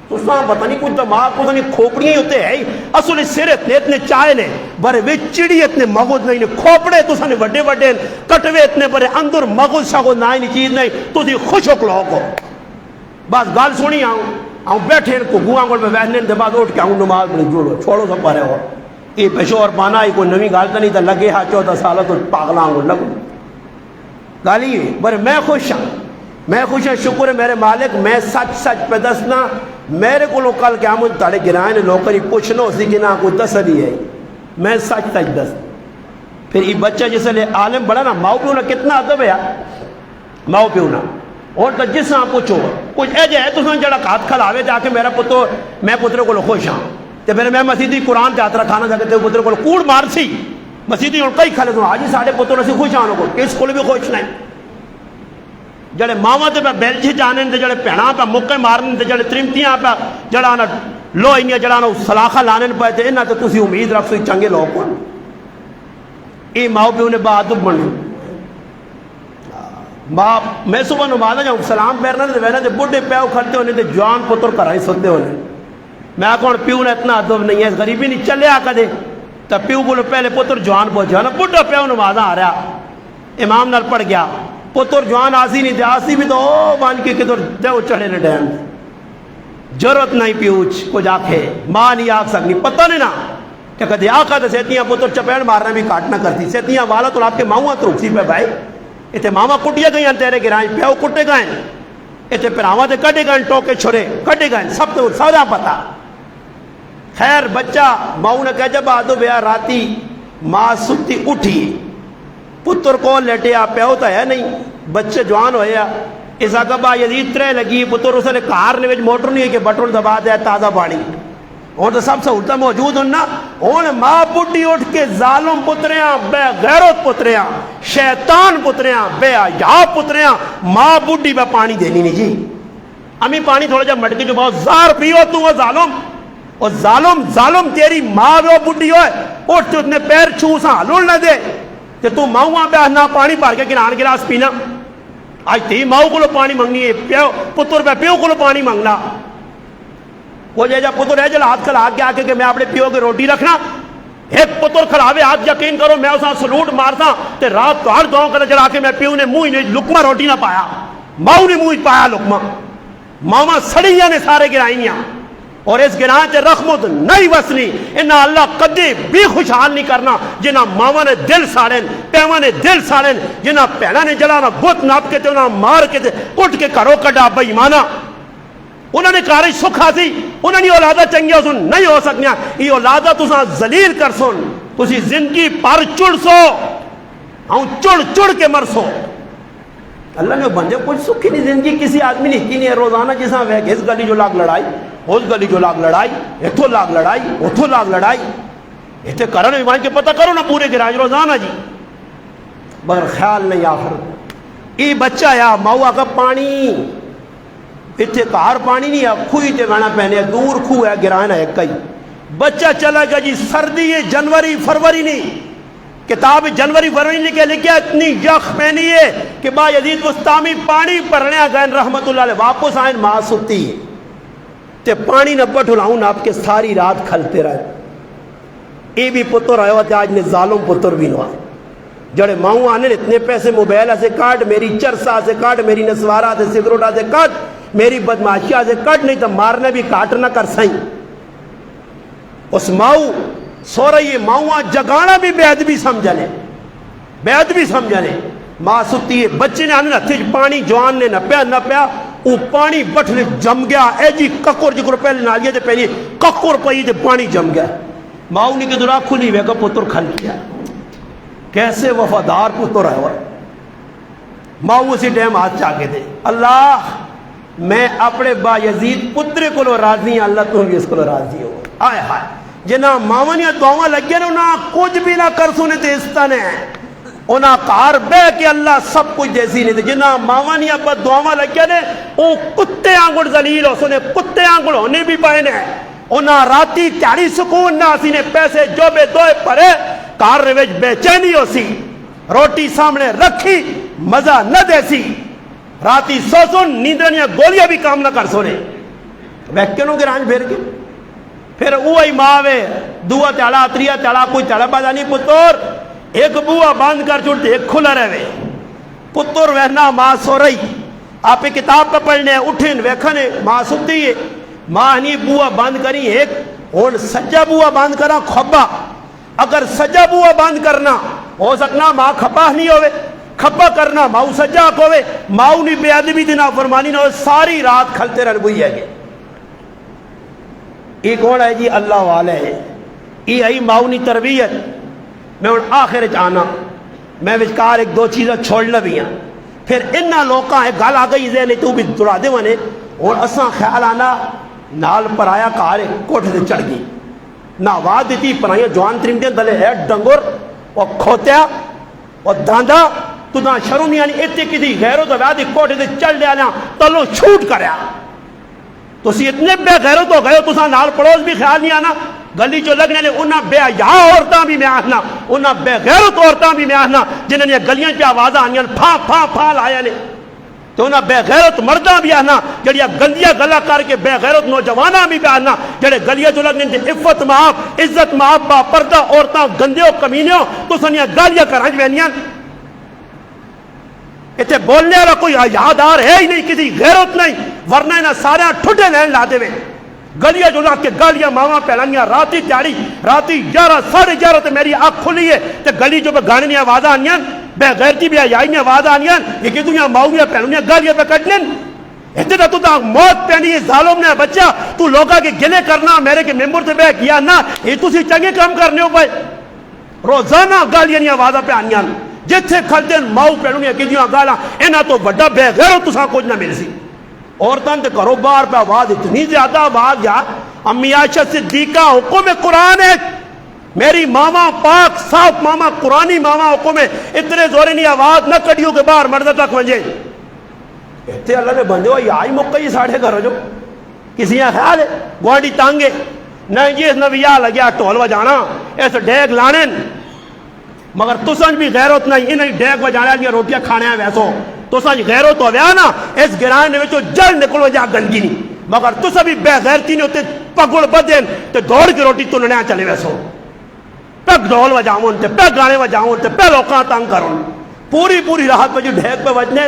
تو پتہ نہیں کچھ دماغ پتہ نہیں کھوپڑیاں ہوتے ہیں اصل سر اتنے چائے نے بارے وے چڑی اتنے مغز نہیں کھوپڑے تو سنے وڈے وڈے کٹوے اتنے بارے اندر مغز شاگو نائنی چیز نہیں تو دی خوش ہو کلو کو بس گال سنی آؤں بیٹھے کو گوہاں گوڑ پہ بیٹھنے دے بعد اٹھ کے آؤں نماز بڑی جوڑو چھوڑو سب پارے ہو یہ پشور پانا کوئی نوی گال تو نہیں تو لگے ہاں 14 سال تو پاگلاں کو لگو گالی پر میں خوش ہوں، میں خوش ہوں، شکر ہے میرے مالک، میں سچ سچ پہ دسنا میرے کو کل قیامت تاڑے گرائیں لوکری پوچھنا اسی کی نہ کوئی تسلی ہے، میں سچ سچ دس۔ پھر یہ بچہ جس لئے عالم بڑا نا، ماؤ پیو نا کتنا عدب ہے ماؤ پیو نا، اور تو جس نہ پوچھو کچھ اے جائے تو سن جڑا ہاتھ کھلاوے جا کے میرا پتر میں پتر کو خوش ہوں، تو پھر میں مسیدی قرآن جاترا کھانا جا کے پتر کو کوڑ مار سی مسیدی ہوں کئی کھلے دوں آجی ساڑھے پتر اسی خوش آنوں کو کس کو بھی خوش نہیں، جڑے ماما تے پہ بیلچ جانے تے جڑے پہنا پہ مکے مارنے تے جڑے ترمتیاں پہ جڑانا لو انیا جڑانا سلاخہ لانے پہ تے انہا تے تسی امید رکھ سوئی چنگے لوگ کون ای ماؤ پہ انہیں بہادب بنو باپ میں صبح نمازہ جاؤں سلام پیرنا تے وینا تے بڑھے پیو کھڑتے ہونے تے جوان پتر کرائی سکتے ہونے میں کون پیو نے اتنا عدب نہیں ہے، غریبی نہیں چلے آکا دے تا پیو بولو پہلے پتر جوان پہنچا نا بڑھا پیو نمازہ آ رہا امام نال پڑھ گیا پتر جوان آسی نہیں تھے، آسی بھی تو بان کے کدھر دیو چڑھے نے ڈیم جرت نہیں پیوچ کچھ آکھے ماں نہیں آکھ سکنی پتہ نہیں نا کہ کدھے آکھا تو سیتیاں پتر چپیڑ مارنا بھی کاٹنا کرتی سیتیاں والا تو آپ کے ماؤں ترکسی پہ بھائی اتنے ماما کٹیا گئی ہیں تیرے گرائیں پیو کٹے گئے اتنے پراواں تے کٹے گئے ٹوکے چھوڑے کٹے گئے سب تو سارا پتا۔ خیر بچہ ماؤں نے کہا جب آدھو بیا راتی ماں ستی اٹھی پتر کو لیٹیا پیو تو ہے نہیں بچے جوان ہویا اس آگا با یزید ترے لگی پتر اسے کار نے موٹر نہیں ہے کہ بٹن دبا دیا تازہ پانی اور تو سب سہولتیں موجود ہوں نا اور ماں بڈی اٹھ کے ظالم پتریاں بے غیرت پتریاں شیطان پتریاں بے حیا پتریاں ماں بڈی بے پانی دینی نہیں جی امی پانی تھوڑا جا مٹکی جو بہت زار پیو تو وہ ظالم ظالم تیری ماں وہ بڈی ہوئے اٹھ تو اتنے پیر چھوساں ہلول نہ دے کہ تو ماؤں پہ نہ پانی بھر کے گران گلاس پینا آج تی ماؤں کو پانی منگنی ہے پیو پتر پہ پیو کو پانی منگنا وہ جا پتر ہے جل ہاتھ کھلا کے آکے کہ میں اپنے پیو کے روٹی رکھنا ایک پتر کھلاوے ہاتھ یقین کرو میں اسا سلوٹ مارتا تے رات تو ہر دعاوں کرنے چلا کے میں پیو نے منہ لکمہ روٹی نہ پایا ماؤں نے منہ پایا لکمہ ماما سڑیاں نے سارے گرائیاں اور اس گراں تے رحمت نہیں وسنی انہا اللہ کدے بھی خوشحال نہیں کرنا جنہا ماما نے دل ساڑیں پیما نے دل ساڑیں جنہا پہنا نے جلانا گوت ناپ کے تے انہا مار کے تے کٹ کے کرو کڈا بے ایمانا انہوں نے کاری سکھ آسی انہوں نے اولادہ چنگیا سن نہیں ہو سکنیا یہ اولادہ تسا ذلیل کر سن تسی زندگی پر چڑ سو ہوں چڑ کے مر سو اللہ نے بندے کچھ سکھی نہیں زندگی کسی آدمی نہیں کی نہیں ہے روزانہ جیسا ویک اس گلی جو لاگ لڑائی اس گلی جو لاگ لڑائی اتھو لاگ لڑائی اتھو لاگ لڑائی اتھے کرنے بھی مان کے پتہ کرو نا پورے گراج روزانہ جی مگر خیال نہیں آخر ای بچہ یا ماؤ آگا پانی اتھے کار پانی نہیں ہے کھوئی تے گانا پہنے دور کھو ہے گرانا ہے کئی بچہ چلا گیا جی سردی ہے جنوری فروری نہیں کتاب جنوری فروری لکھیا اتنی یخ پہنی ہے کہ با یزید مستامی پانی پرنے گئے رحمت اللہ علیہ واپس آئیں ماں ستی ہے تے پانی نہ بٹھلاؤں نا آپ کے ساری رات کھلتے رہے اے بھی پتر آئے ہوتے آج نے ظالم پتر بھی نوائے جڑے ماؤں آنے اتنے پیسے موبائلہ سے کاٹ میری چرسا سے کاٹ میری نسوارہ سے سگروٹا سے کاٹ میری بدماشیہ سے کٹ نہیں تو مارنے بھی کاٹ نہ کر سائیں اس ماؤں سو رہی ہے ماؤں جگانا بھی بے ادبی سمجھنے ماں ستی ہے بچے نے آنے نہ پانی جوان نے نہ پیا وہ پانی بٹھنے جم گیا اے جی ککور جکر پہلے نالیے دے پہلی ککور پہی دے پانی جم گیا ماؤں نے کہ درا کھلی ہوئے کہ پتر کھل کیا کیسے وفادار پتر ہے وہ ماؤں اسی ٹائم ہاتھ چاکے دے اللہ میں اپنے با یزید پترے کو لو راضی ہیں اللہ تم بھی اس کو لو راضی ہو آئے ہائے جنہاں ماونیاں دعویٰ لگے نے انہاں کچھ بھی نہ کر سنے تھے اس طرح انہاں کار بے کہ اللہ سب کچھ دیسی نہیں تھے جنہاں ماونیاں بد دعویٰ لگے نے وہ کتے آنگڑ ذلیل ہو سنے کتے آنگڑ ہونے بھی پائے نے انہاں راتی تیاری سکون نہ سی نے پیسے جو بے دوئے پرے کار رویج بے چینی ہو سی روٹی سامنے رکھی مزہ نہ دے سی راتی سو سن نیندرنیاں گولیاں بھی کام نہ کر سونے ویکینوں کے رانج بھیر کے پھر اوہی ماوے دعا تیالا تریا تیالا کوئی تیالا بازا نہیں پتر ایک بوا بند کر چھوڑتے ایک کھلا رہے پتر وہنا ماں سو رہی آپ کتاب پہ پڑھنے اٹھیں ویکھنے ماں ستی ہے ماں نہیں بوا بند کری ایک اور سجا بوا بند کرا کھبا اگر سجا بوا بند کرنا ہو سکنا ماں کھپا نہیں ہوئے، کھپا کرنا ماؤ سجا ہوئے، ماؤ نہیں بے ادبی دی نافرمانی نہ ہوئے، ساری رات کھلتے رہن بوئی ہے گے۔ یہ کون ہے جی؟ اللہ والے ہے، یہ ہے ماؤ نہیں تربیت۔ میں ان آخر آنا، میں وچکار ایک دو چیزیں چھوڑنا بھی ہیں، پھر انہاں لوکاں ایک گل آ گئی ذہن تو بھی دڑا دے ونے، اور اساں خیال آنا نال پرایا کار کوٹھے سے چڑھ گئی، نہ آواز دیتی پرائیاں جوان ترین دن دلے ہے ڈنگر اور کھوتیا اور داندا تو نہ شرم نہیں آنی، اتنے کسی غیرت و ویادی کوٹھے سے چڑھ لیا نا تلو چھوٹ کریا، تو سی اتنے بے غیرت ہو گئے تو ساں نال پڑوس بھی خیال نہیں آنا، گلی جو لگنے لے انہاں بے حیا عورتاں بھی میں آنا، انہاں بے غیرت عورتاں بھی میں آنا جنہاں نے گلیاں پہ آوازاں آنیاں پھا پھا پھا لایا نے، تو انہاں بے غیرت مرداں بھی آنا جڑیاں گندیاں گلا کر کے بے غیرت نوجواناں بھی آنا جڑے گلیاں جو لگنے تے عفت معاف عزت معاف با پردہ عورتاں گندیوں کمینیوں تو سنیاں گالیاں کرانج وینیاں، اتنے بولنے والا کوئی یادار ہے ہی نہیں، کسی غیرت نہیں، ورنہ انہاں سارے ٹھڈے لین لا دے گلیاں جو لگ کے گالیاں ماواں پھیلانیاں راتی تیاری راتی 11 ساڑھے 11 تے میری آنکھ کھلی ہے تے گلی جو پہ گانے نے آوازاں آنیاں بے غیرتی بھی آئی نے آوازاں آنیاں یہ کہ دنیا ماؤں پھیلانیاں گالیاں پہ کٹنے اتنا تو موت پہنی ہے ظالم نے بچہ تو لوگا کے گلے کرنا میرے کے ممبر سے بے کیا نا یہ تسی چنگے کام کرنے ہو بھائی روزانہ گالیاں نہیں آوازاں پہ آنیاں جتھے کھلتے ماؤں پھیلانیاں کدیاں گالاں انہاں تو بڑا بے غیرت تساں کچھ نہ مل سی عورتاں تے کرو بار پہ آواز اتنی زیادہ آواز یا امی عائشہ صدیقہ حکم قرآن ہے میری ماما پاک صاف ماما قرآنی ماما حکم ہے اتنے زورے نہیں آواز نہ کڑیوں کے باہر مردہ تک ونجے اتنے اللہ نے بندے ہو یہ آئی موقع یہ ساڑھے گھر جو کسی یہاں خیال ہے گوانڈی تانگے نہیں جی اس نویہ لگیا ٹول وجانا ایسے ڈیگ لانن مگر تو سنج بھی غیرت نہیں انہیں ڈیگ وجانا لیا روٹیاں کھانے ہیں ویسو تو سنج غیرت ہو گیا نا اس گران نے جل نکلو جا گندگی نہیں مگر تو سبھی بے غیرتی نہیں ہوتے پگڑ بدین تے دوڑ کی روٹی تو ننیا چلے ویسو پہ ڈول وجاؤں تے پہ گانے وجاؤں تے پہ لوکاں تنگ کروں پوری رات پہ جو ڈھیک پہ وجنے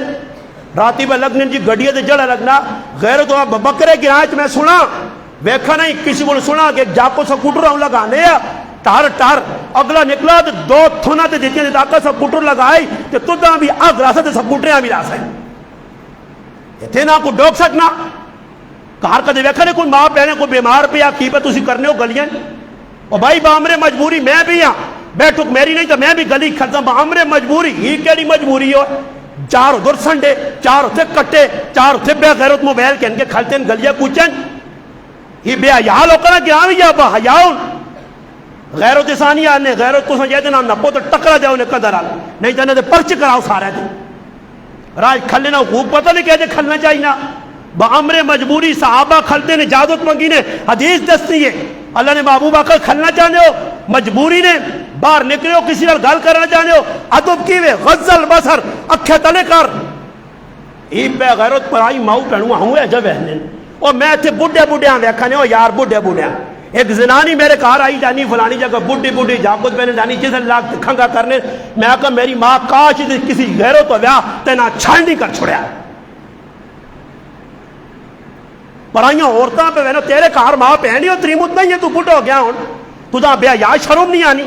راتی پہ لگنے جی گڑیے تے جڑا لگنا غیرت ہوا بکرے گرانچ میں سنا ویکھا نہیں کسی کو سنا کہ جاکو سکوٹر ہوں لگانے یا ٹار اگلا نکلا تو دو تھونا تے دیتی ہیں تاکہ سکوٹر لگائی تے تو دا بھی آگ راسا تے سکوٹریاں بھی راسا ہیں اتنے نہ کو ڈوک سکنا کار کا دے ویکھا نہیں کوئی ماں پہنے کوئی بیمار پہ یا کی پہ تسی کرنے ہو گلیاں اور بھائی بامرے مجبوری میں بھی ہاں بیٹھک میری نہیں تو میں بھی گلی کھلتا بامرے مجبوری ہی کیڑی مجبوری ہو چار ادھر سنڈے چار اتھے کٹے چار اتھے بے غیرت موبائل کے ان کے کھلتے ہیں گلیاں کوچن یہ بے حیال ہو کر کیا بھی یا با حیاؤن غیرت ثانی آنے غیرت کو سمجھے دینا نپو تو ٹکرا جاؤ نے قدر آل نہیں جانے دے پرچ کراؤ سارے دے راج کھلنے نہ خوب پتہ نہیں کہتے کھلنا چاہیے نا بامر مجبوری صحابہ کھلتے نے اجازت منگی نے حدیث دستی ہے اللہ نے محبوب آقا کھلنا چاہنے ہو مجبوری نے باہر نکلے ہو کسی نال گل کرنا چاہنے ہو ادب کیوے غزل بصر اکھے تلے کر یہ بے غیرت پر آئی ماؤ پہنوں ہوں ہے جب ہے اور میں تھے بڈھے ہاں ویکھانے ہو یار بڈھے ایک زنانی میرے کار آئی جانی فلانی جگہ بڈھی جاکت میں نے جانی جس لاکھ کھنگا کرنے میں کہا میری ماں کاش کسی غیرت ہو ویا تینا چھانڈی کر چھوڑیا پرائیاں عورتاں پہ وینا تیرے کار ماں پہنی ہو تریمت نہیں ہے تو بڈھا ہو گیا ہوں تو دا بیا یا شرم نہیں آنی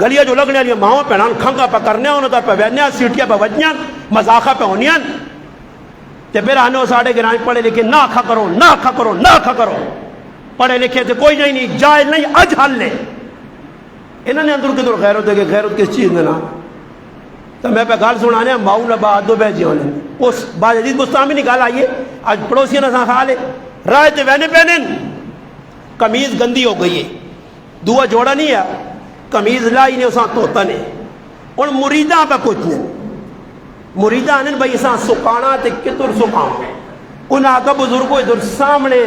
گلیاں جو لگنے لیا ماں پہنان کھنگا پہ کرنے ہونا تا پہ وینیاں سیٹیاں پہ وجنیاں مزاقہ پہ ہونیاں تے پھر آنے ہو ساڑھے گرائیں پڑھے لکھے نہ کھا کرو پڑھے لکھے تھے کوئی نہیں جائز نہیں اج حل لے انہوں نے اندر کدھر غیرت ہے کہ غیرت کس چیز میں نہ تو میں پہ گال سنانے ماؤں نبا دو بے جی ہونے اس بعد عزیز مستامی نکال آئیے آج پڑوسی نہ کھا لے رائے تے وینے پہنن قمیض گندی ہو گئی ہے دعا جوڑا نہیں ہے قمیض لائی نے اساں توتا نے ان مریداں پہ کچھ نہیں مریداں نے بھائی اساں سکانا تے کتر سکاؤں ان آقا بزرگوں ادھر سامنے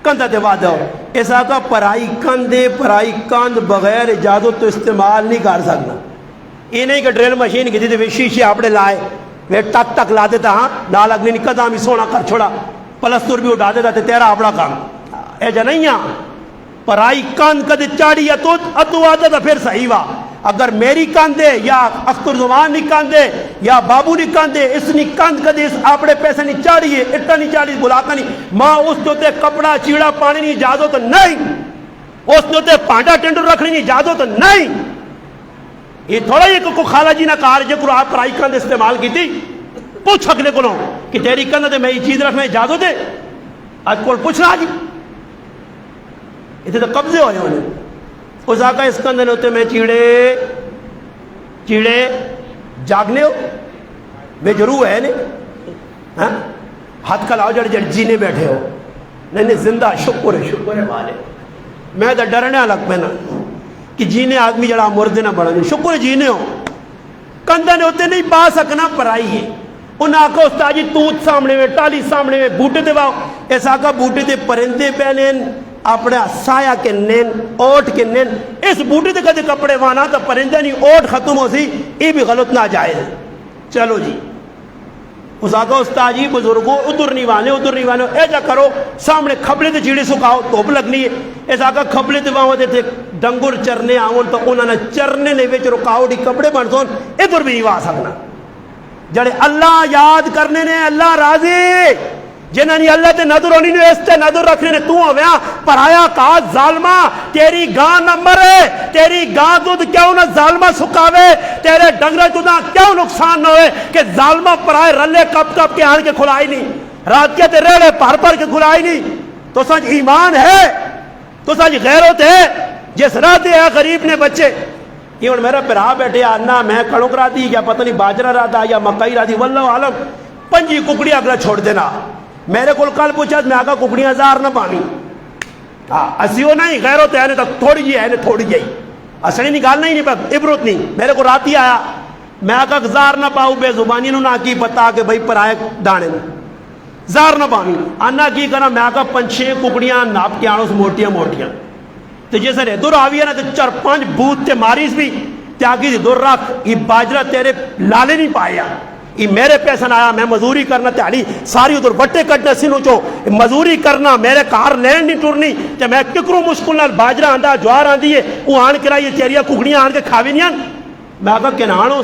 کندہ دے وعدہ ہو اس آقا پرائی کند بغیر اجازت تو استعمال نہیں کر سکنا یہ نہیں کہ ڈریل مشین کی تھی شیشے اپنے لائے وہ ٹک لا دیتا ہاں نال اگنی نکل ہی سونا کر چھوڑا پلستر بھی اٹھا دیتا تیرا اپنا کام اے جا نہیں ہاں پرائی کند کدے چاڑی یا تو آتا تھا پھر صحیح وا اگر میری کاندے یا اختر زمان نہیں کاندے یا بابو نہیں کاندے اس نہیں کاند کدے اس اپنے پیسے نہیں چاڑیے اٹھا نہیں چاڑی بلاتا نہیں ماں اس تو تے کپڑا چیڑا پانی نہیں اجازت نہیں اس نے پانڈا ٹینڈر رکھنے کی اجازت نہیں. یہ تھوڑا ہی کوئی خالہ جی نہ کار جو آپ پرائی کند استعمال کی تھی. پوچھ اگلے کو کہ تیری کند تے میں یہ چیز رکھنے اجازت ہے. اج کول پوچھنا جی اتنے تو قبضے ہوئے انہیں. اس آقا اس کند نے اتنے میں چیڑے جاگنے ہو بے جرو ہے نہیں ہاتھ کھلاؤ جڑ جینے بیٹھے ہو. نہیں زندہ شکر ہے والے. میں تو ڈرنے لگ پہ نا کہ جینے آدمی جڑا مرد نہ بڑھا شکر جینے ہو. کندھا نے ہوتے نہیں پا سکنا پرائی ہے. انہیں آخو استاد جی توت سامنے میں ٹالی سامنے میں بوٹے تے باؤ. اس آقا بوٹے تے پرندے پہنے اپنے سایہ کے نین اوٹ کے نین. اس بوٹے تے کدے کپڑے وانا تو پرندے نہیں اوٹ ختم ہو سی. یہ بھی غلط نہ جائز. چلو جی اس آقا استاد جی بزرگوں ادھر نہیں وانے اے جا کرو سامنے کھبلے تے چیڑی سکھاؤ دھوپ لگنی ہے. اس آقا کھبلے تے باؤں تے ڈنگر چرنے آون تو انہوں نے چرنے نے وچ رکاوٹ کپڑے بن سون ادھر بھی نہیں وا سکنا. جڑے اللہ یاد کرنے نے اللہ راضی جنہاں نے اللہ تے نظر ہونی نے اس تے نظر رکھنے نے. تو ہویا پرایا کا ظالما تیری گاں نہ مرے تیری گاں دودھ کیوں نہ ظالما سکاوے تیرے ڈنگر دودھاں کیوں نقصان نہ ہوئے کہ ظالما پرائے رلے کپ کپ کے آن کے کھلائی نہیں رات کے تے ریڑے پر کے کھلائی نہیں. تو سچ ایمان ہے تو سچ غیرت ہے. جس رات ہے غریب نے بچے یہ اور میرا پھرا بیٹھے آنا میں کڑک رہا دی یا پتہ نہیں باجرہ رہا تھا یا مکئی رہا دی واللہ عالم 5 ککڑیاں اگلا چھوڑ دینا. میرے کو کل پوچھا میں آگا ککڑیاں 1000 نہ پانی اسیو نہیں غیرت ہے تک تھوڑی جی ہے تھوڑی جی اصلی نکالنا ہی نہیں پر عبرت نہیں. میرے کو رات ہی آیا میں آگا 1000 نہ پاؤ بے زبانی نہ کی پتا کہ بھائی پر آئے دانے میں 1000 نہ پانی آنا کی کرنا میں آگا 5-6 ککڑیاں ناپ کے آنوں سے موٹیاں تو جیسے ادھر آوی ہے نا تو 4-5 بوت تے ماریس بھی تیاگی ادھر رکھ یہ باجرہ تیرے لالے نہیں پایا یہ میرے پیسن آیا میں مزوری کرنا تیاری ساری ادھر بٹے کٹنے سنو چو مزوری کرنا میرے کار لینڈ نہیں ٹورنی تے میں ککروں مشکل نال باجرہ آندہ جوار آندی ہے وہ آن کے رہی تیریاں ککڑیاں آن کے کھاوی نہیں آن. میں آگا کنانوں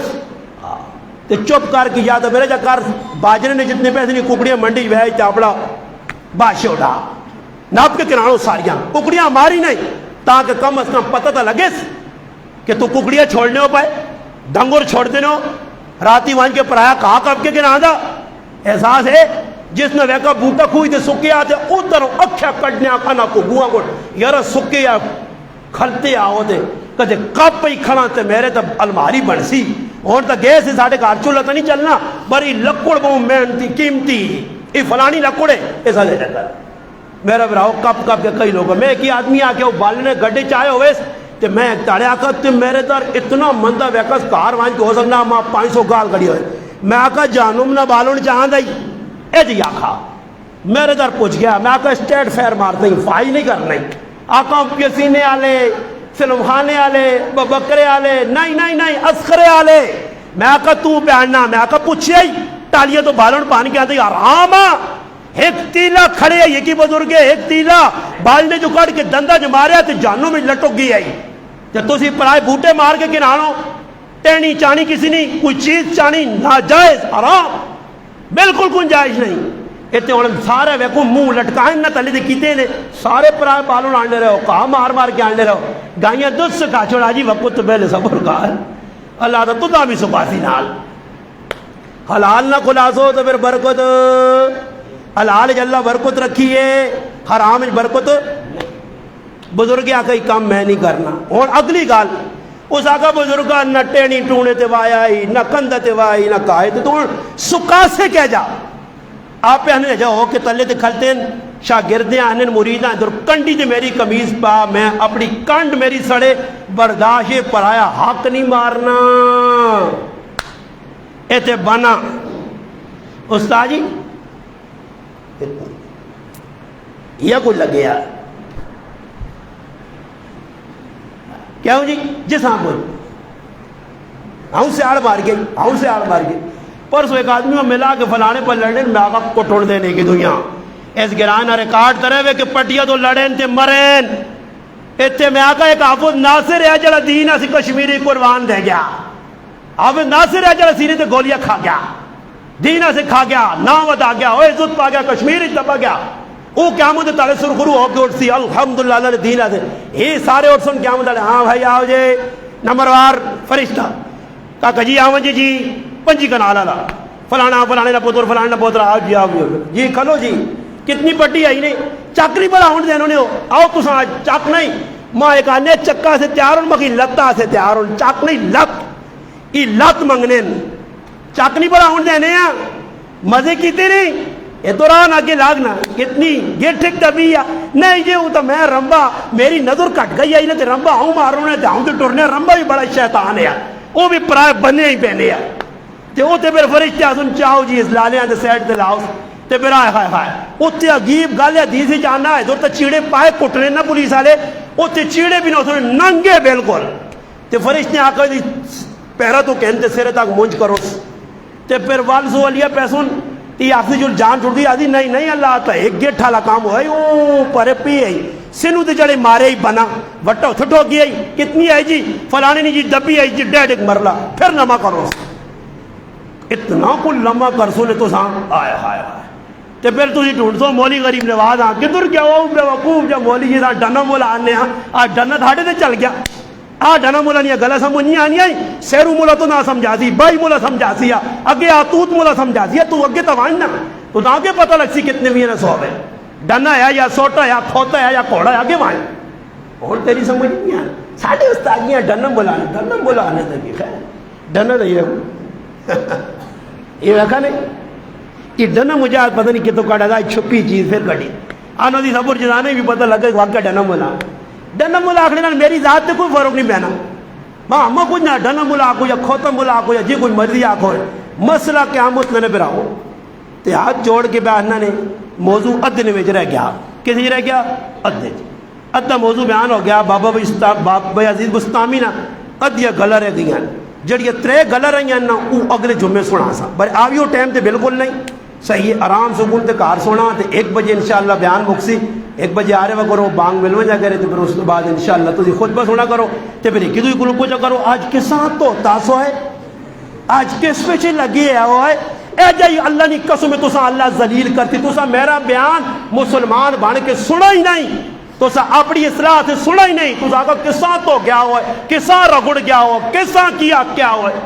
تے چپ کر کے یاد میرے جا کار باجرے نے جتنے پیسے نہیں ککڑیاں منڈی وے چاپڑا بادشاہ اٹھا ناپ کے کنانوں ساریاں ککڑیاں ماری نہیں تاکہ کم از کم پتہ تو لگے کہ تو ککڑیاں چھوڑنے ہو پائے ڈنگر چھوڑ دینے ہو راتی وان کے پرایا کہا کب کے گنا دا احساس ہے جس نے ویکا بوٹا کھوئی دے سکے آتے ادھر اکھیا کٹنے آکھانا کو گوہاں کو یار سکے یا کھلتے آؤ دے کدے کب پہ کھڑا تے میرے تب الماری بن سی اور تا گئے سے ساڑھے کار چولہ تا نہیں چلنا بری لکڑ بہوں محنتی قیمتی یہ فلانی لکڑے ایسا لے جاتا ہے. میرا براؤ کب کے کئی لوگوں میں ایک ہی آدمی آکے وہ بالنے گھڑے چاہے ہوئے تے میں ایک تاڑے آکا تے میرے در اتنا مندہ ویکس کار وائن کے ہو سکنا ماں 500 گال گھڑی ہوئے میں آکا جانم نہ بالون چاہاں دائی اے جی آکا میرے در پوچھ گیا میں آکا اسٹیٹ فیر مارتا ہی فائی نہیں کرنا ہی آکا پیسینے آلے فلم خانے آلے بکرے آلے نہیں اسخرے آلے میں آکا تو بیاننا میں آکا پوچھے ہی ٹالیاں تو بالون پانی کے آتے آرام ایک تیلا کھڑے ہے یہ کی بزرگ ہے ایک تیلا بال نے جو کڑ کے دندہ جو ماریا تو جانوں میں لٹک گئی آئی جب تو اسی پرائے بوٹے مار کے کنانوں ٹینی چانی کسی نہیں کوئی چیز چانی ناجائز حرام بالکل گنجائش نہیں. اتنے انہوں نے سارے ویکو منہ لٹکائیں نہ تلے دے کیتے نے سارے پرائے بالوں آنے رہے ہو کہاں مار کے آنے رہے ہو گائیاں دس سے کہا چھوڑا جی وقت تو پہلے صبر کار اللہ تا تُدہ بھی سکاسی نال حلال نہ خلاصو تو پھر برکت حلال اللہ برکت رکھی ہے حرام برکت بزرگ آکا ہی کام میں نہیں کرنا. اور اگلی گال اس آقا بزرگا نہ ٹینی ٹونے تے وائی نہ کندہ تے وائی نہ کائے تو سکا سے کہہ جا آپ پہ ہمیں جاؤ کہ تلے تے کھلتے ہیں شاگردیں آنے مریداں در کنڈی تے میری کمیز پا میں اپنی کنڈ میری سڑے برداشت پرایا حق نہیں مارنا ایتے بنا استاد جی یہ کچھ لگے یار کیا ہوں جی جس ہاں بول ہاں سے آڑ مار گئی پرسو ایک آدمی میں ملا کے فلانے پر لڑنے میں آقا کو ٹوڑ دینے کی دنیا اس گرانہ ریکارڈ ترے ہوئے کہ پٹیا تو لڑین تے مرین اتنے میں آقا ایک حافظ ناصر ہے جڑا دینہ سی کشمیری قربان دے گیا حافظ ناصر ہے جڑا سینے تے گولیاں کھا گیا دینہ سے کھا گیا نام ادا گیا ہوئے عزت پا گیا کشمیری تبا گیا وہ قیامت تالے سرخرو ہو کے اٹھ سی الحمدللہ اللہ نے دین آتے یہ سارے اٹھ سن قیامت تالے ہاں بھائی آؤ جے نمبروار فرشتہ کہا جی آؤ جی پنجی کا نالا لا فلانا فلانے کا پتر فلانے کا پتر آؤ جی جی کھلو جی کتنی پٹی آئی نہیں چک نہیں بڑا ہوں دینا آؤ تو چک نہیں ماں ایک آنے چکا سے تیار ہوں مکی لتا سے تیار ہوں چک نہیں لت یہ لت منگنے چک نہیں بڑا ہوں دینے ہیں مزے کیتے نہیں یہ دوران آگے لاگنا کتنی یہ ٹھیک دبی ہے نہیں جی وہ تو میں رمبا میری نظر کٹ گئی ہے تے رمبا ہوں ماروں نے ہوں تو ٹرنے رمبا بھی بڑا شیطان ہے وہ بھی پرائے بنے ہی پہنے ہیں تے وہ تے پھر فرشتے سن چاہو جی اس لالیاں تے سیٹ تے لاؤ تے پھر آئے ہائے ہائے اتنے عجیب گل ہے حدیث وچ آنا ہے ادھر تے چیڑے پائے کٹنے نہ پولیس والے اتنے چیڑے بھی نہ ننگے بالکل تے فرشتے آ کے پیرا تو کہتے سرے تک مونج کرو تے پھر والزو علیہ پیسون تی آپ سے جو جان چھوڑ دی آدھی نہیں نہیں اللہ آتا ایک گیٹ ٹھالا کام ہوئی او پرے پی ہے سنو تے جڑے مارے ہی بنا وٹو تھٹو گیا ہی کتنی ہے جی فلانے نہیں جی دبی ہے جی ڈیڈ ایک مرلا پھر نما کرو اتنا کو لمحہ کرسو نے تو سام آئے ہائے ہائے تے پھر تھی ڈھونڈ سو مولی غریب نواز ہاں کدھر کیا ہو بے وقوف جب مولی جی دا ڈنا مولا آنے ہاں آج ڈنا تھاڑے تے چل گیا ڈنا مولا نہیں گلا سمجھ نہیں آنی آئی سیرو مولا تو نہ سمجھا سی بائی مولا سمجھا سی اگے آتوت مولا سمجھا سی تو اگے تو واننا تو آگے پتہ لگ سی کتنے بھی سو ہے ڈنا ہے یا سوٹا یا کھوتا ہے یا کوڑا ہے آگے وان اور تیری سمجھ نہیں آنا ساڑھے استادیاں ڈنا مولا آنے تک خیر ڈنا نہیں ہے یہ رکھا نہیں یہ ڈنا مجھے آج پتہ نہیں کتوں کاٹا تھا چھپی چیز پھر کٹی آنا دی سبور جزانے بھی پتہ لگا کہ واقعہ ڈنا مولا ڈنا ملا آخری میری ذات سے کوئی فرق نہیں پہنا ماں ہمیں کچھ نہ ڈنا ملا آکو یا کھوتا ملا آکو یا جی کوئی مرضی آکو ہے مسئلہ قیامت میں نے پھر آؤ تو ہاتھ جوڑ کے بیانہ نے موضوع ادھے میں رہ گیا کسی رہ گیا ادھا موضوع بیان ہو گیا بابا عزیز بستامی نا ادھیا گلا رہ گئی ہیں جڑی ترے گلا رہی ہیں نا وہ اگلے جمعے سنا سا بھائی آویو ٹائم تے بالکل نہیں صحیح آرام سکون تے کار سونا تے 1 بجے انشاءاللہ بیان مکسی 1 بجے آ رہے وہ کرو بانگ ملو جا کرے تو پھر اس کے بعد انشاءاللہ تسی خطبہ سنا کرو تے پھر ایک دوئی کلو پوچھا کرو آج کس ساتھ تو تاسو ہے آج کس پیچھے لگی ہے وہ ہے اے جائی اللہ نے قسم تسا اللہ ذلیل کرتی تسا میرا بیان مسلمان بن کے سنا ہی نہیں تسا اپنی اصلاح سے سنا ہی نہیں تسا آگا کس ساتھ تو گیا ہوا ہے کس ساتھ رگڑ گیا ہوا کس ساتھ کیا کیا ہوا ہے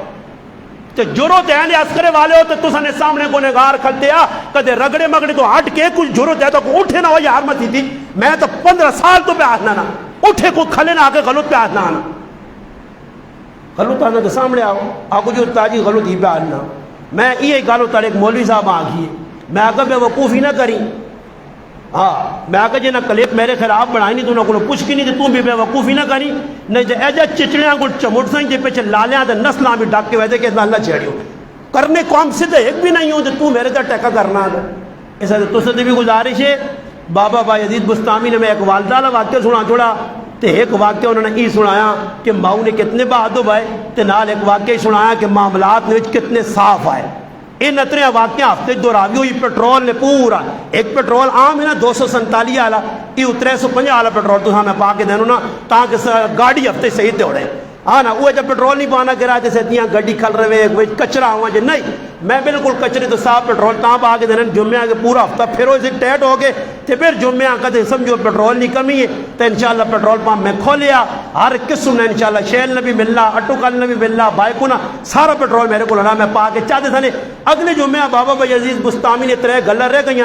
تے جرت ہے نے عسکرے والے ہوتے تو سنے سامنے گنہگار کھلتے آ کدے رگڑے مگڑے تو ہٹ کے کچھ جرت ہے تو اٹھے نہ ہو یار متی تھی میں تو 15 سال تو پہ آنا نا اٹھے کو کھلے نہ آکے غلط پہ آنا آنا غلط آنا تو سامنے آؤ آکو جو تاجی غلط ہی پہ آنا میں یہ گالو تاڑے ایک مولوی صاحب آگئی میں آگا بے وقوفی نہ کری ہاں میں آگا جی نہ کلپ میرے خلاف بڑھائی نہیں تو نہ کو پوچھ کی نہیں تو بھی بے وقوفی نہ کری نہیں جے ایجا چچڑیاں کو چمٹ سائیں جے پیچھے لالیاں دے نسلاں بھی ڈاک کے ویدے کہ اللہ چھیڑی ہو کرنے کو ہم سے ایک بھی نہیں ہوں تو میرے در ٹیکا کرنا ہے ایسا تو سے بھی گزارش ہے بابا بھائی عزیز بستامی نے میں ایک والدہ واقعہ سنا چھوڑا تے ایک واقعہ انہوں نے یہ سنایا کہ ماؤں نے کتنے بہادر بھائی تے نال ایک واقعہ سنایا کہ معاملات نے کتنے صاف آئے ان اتنے واقعہ ہفتے دوراوی ہوئی پیٹرول نے پورا ایک پیٹرول عام ہے نا 247 والا یہ 350 والا پیٹرول تو میں پا کے دینوں نا تاکہ گاڑی ہفتے صحیح تے اڑے ہاں نا وہ جب پیٹرول نہیں پانا گرا جیسے اتیاں گاڑی کھل رہے ہوئے کچرا ہوا جی نہیں میں بالکل کچرے تو صاف پیٹرول تاں پا کے دینا جمعہ کے پورا ہفتہ پھر اسے ٹیٹ ہو گئے تو پھر جمعہ کا سمجھو پیٹرول نہیں کمی ہے تو انشاءاللہ پیٹرول پمپ میں کھولیا ہر قسم نے انشاءاللہ شیل نے بھی ملنا اٹو کل نے بھی ملنا بائکوں نا سارا پیٹرول میرے کو لڑا میں پا کے چاہتے سنے اگلے جمعہ بابا بھائی عزیز بستامی نے 3 گلر رہ گئی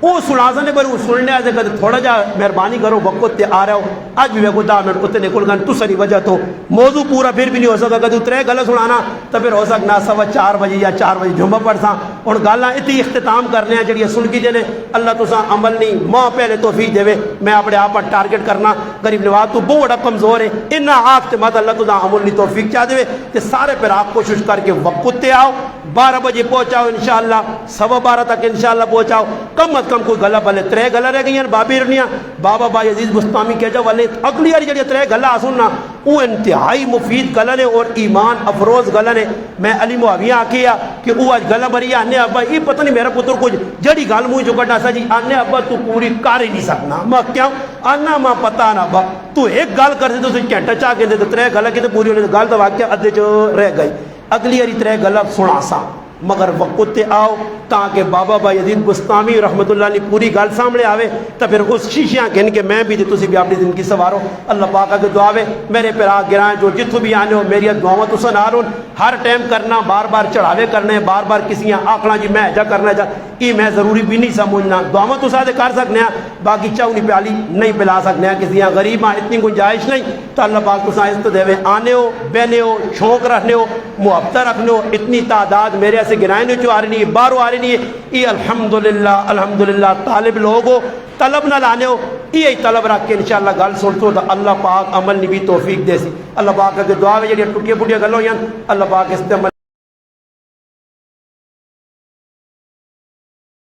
وہ سنا سنے پر وہ سننے آتے کہ تھوڑا جا مہربانی کرو وقت تے آ رہا ہو آج بھی میں کو 10 منٹ اتنے نکل گئے تو سری وجہ تو موضوع پورا پھر بھی نہیں ہو سکا کہ 3 گلر سنانا تو پھر ہو سکنا 4:15 بجے یا 4 بجے جمعہ پڑھساں اور گالاں اتنی اختتام کرنے ہیں جڑی سن کی جنے اللہ تساں عمل نہیں ماں پہلے توفیق دے میں اپنے آپ پر ٹارگٹ کرنا غریب نواز تو بہت بڑا کمزور ہے انہاں آخ تے مت اللہ تساں عمل نہیں توفیق چاہ دے تے سارے پھر آپ کوشش کر کے وقت تے آؤ 12 بجے پہنچاؤ انشاءاللہ 12:15 تک انشاءاللہ پہنچاؤ کم از کم کوئی گلا پلے 3 گلا رہ گئی ہیں بابی رنیاں بابا بھائی عزیز بستامی کہہ جا والے اگلی والی جڑی 3 گلا سننا وہ انتہائی مفید گلا نے اور ایمان افروز گلا نے میں علی معاویہ آکھیا کہ وہ آج گلا بری آنے ابا یہ پتہ نہیں میرا پتر کچھ جڑی گل منہ جو کٹا سا جی آنے ابا تو پوری کر ہی نہیں سکنا میں کیوں آنا ماں پتہ نا ابا تو ایک گل کر دے تو گھنٹہ چاہ کے دے 3 گلا کی تو پوری ہونے گل تو واقعہ ادھے جو رہ گئی اگلی والی 3 گلا سنا سا مگر وقت تے آؤ تاکہ بابا با یزید بستامی رحمت اللہ علیہ پوری گل سامنے آوے تو پھر اس شیشیاں گن کے میں بھی تسی بھی اپنی زندگی سوارو. اللہ پاک اگر دعا وے میرے پیرا گرائیں جو جتھو بھی آنے ہو میری دعاواں تو سنارون ہر ٹائم کرنا بار بار چڑھاوے کرنے بار بار کسی آکھنا جی میں جا کرنا جا یہ میں ضروری بھی نہیں سمجھنا. دعاواں تو ساتھ کر سکنے ہیں باقی چاہو نہیں پیالی نہیں پلا سکنے ہیں کسی غریب اتنی گنجائش نہیں. تو اللہ پاک تو عزت دے آنے ہو بہنے ہو شوق رکھنے ہو محبت رکھنے ہو اتنی تعداد میرے ایسے گرائنے جو آ رہی نہیں ہے باہروں آ رہی نہیں ہے. یہ الحمدللہ طالب لوگ ہو طلب نہ لانے ہو یہ طلب رکھ کے انشاءاللہ گل سن تو اللہ پاک عمل نہیں بھی توفیق دے سی. اللہ پاک کے دعا میں جڑی ٹوٹیاں پھٹیاں گلاں ہوئیں اللہ پاک اس تے عمل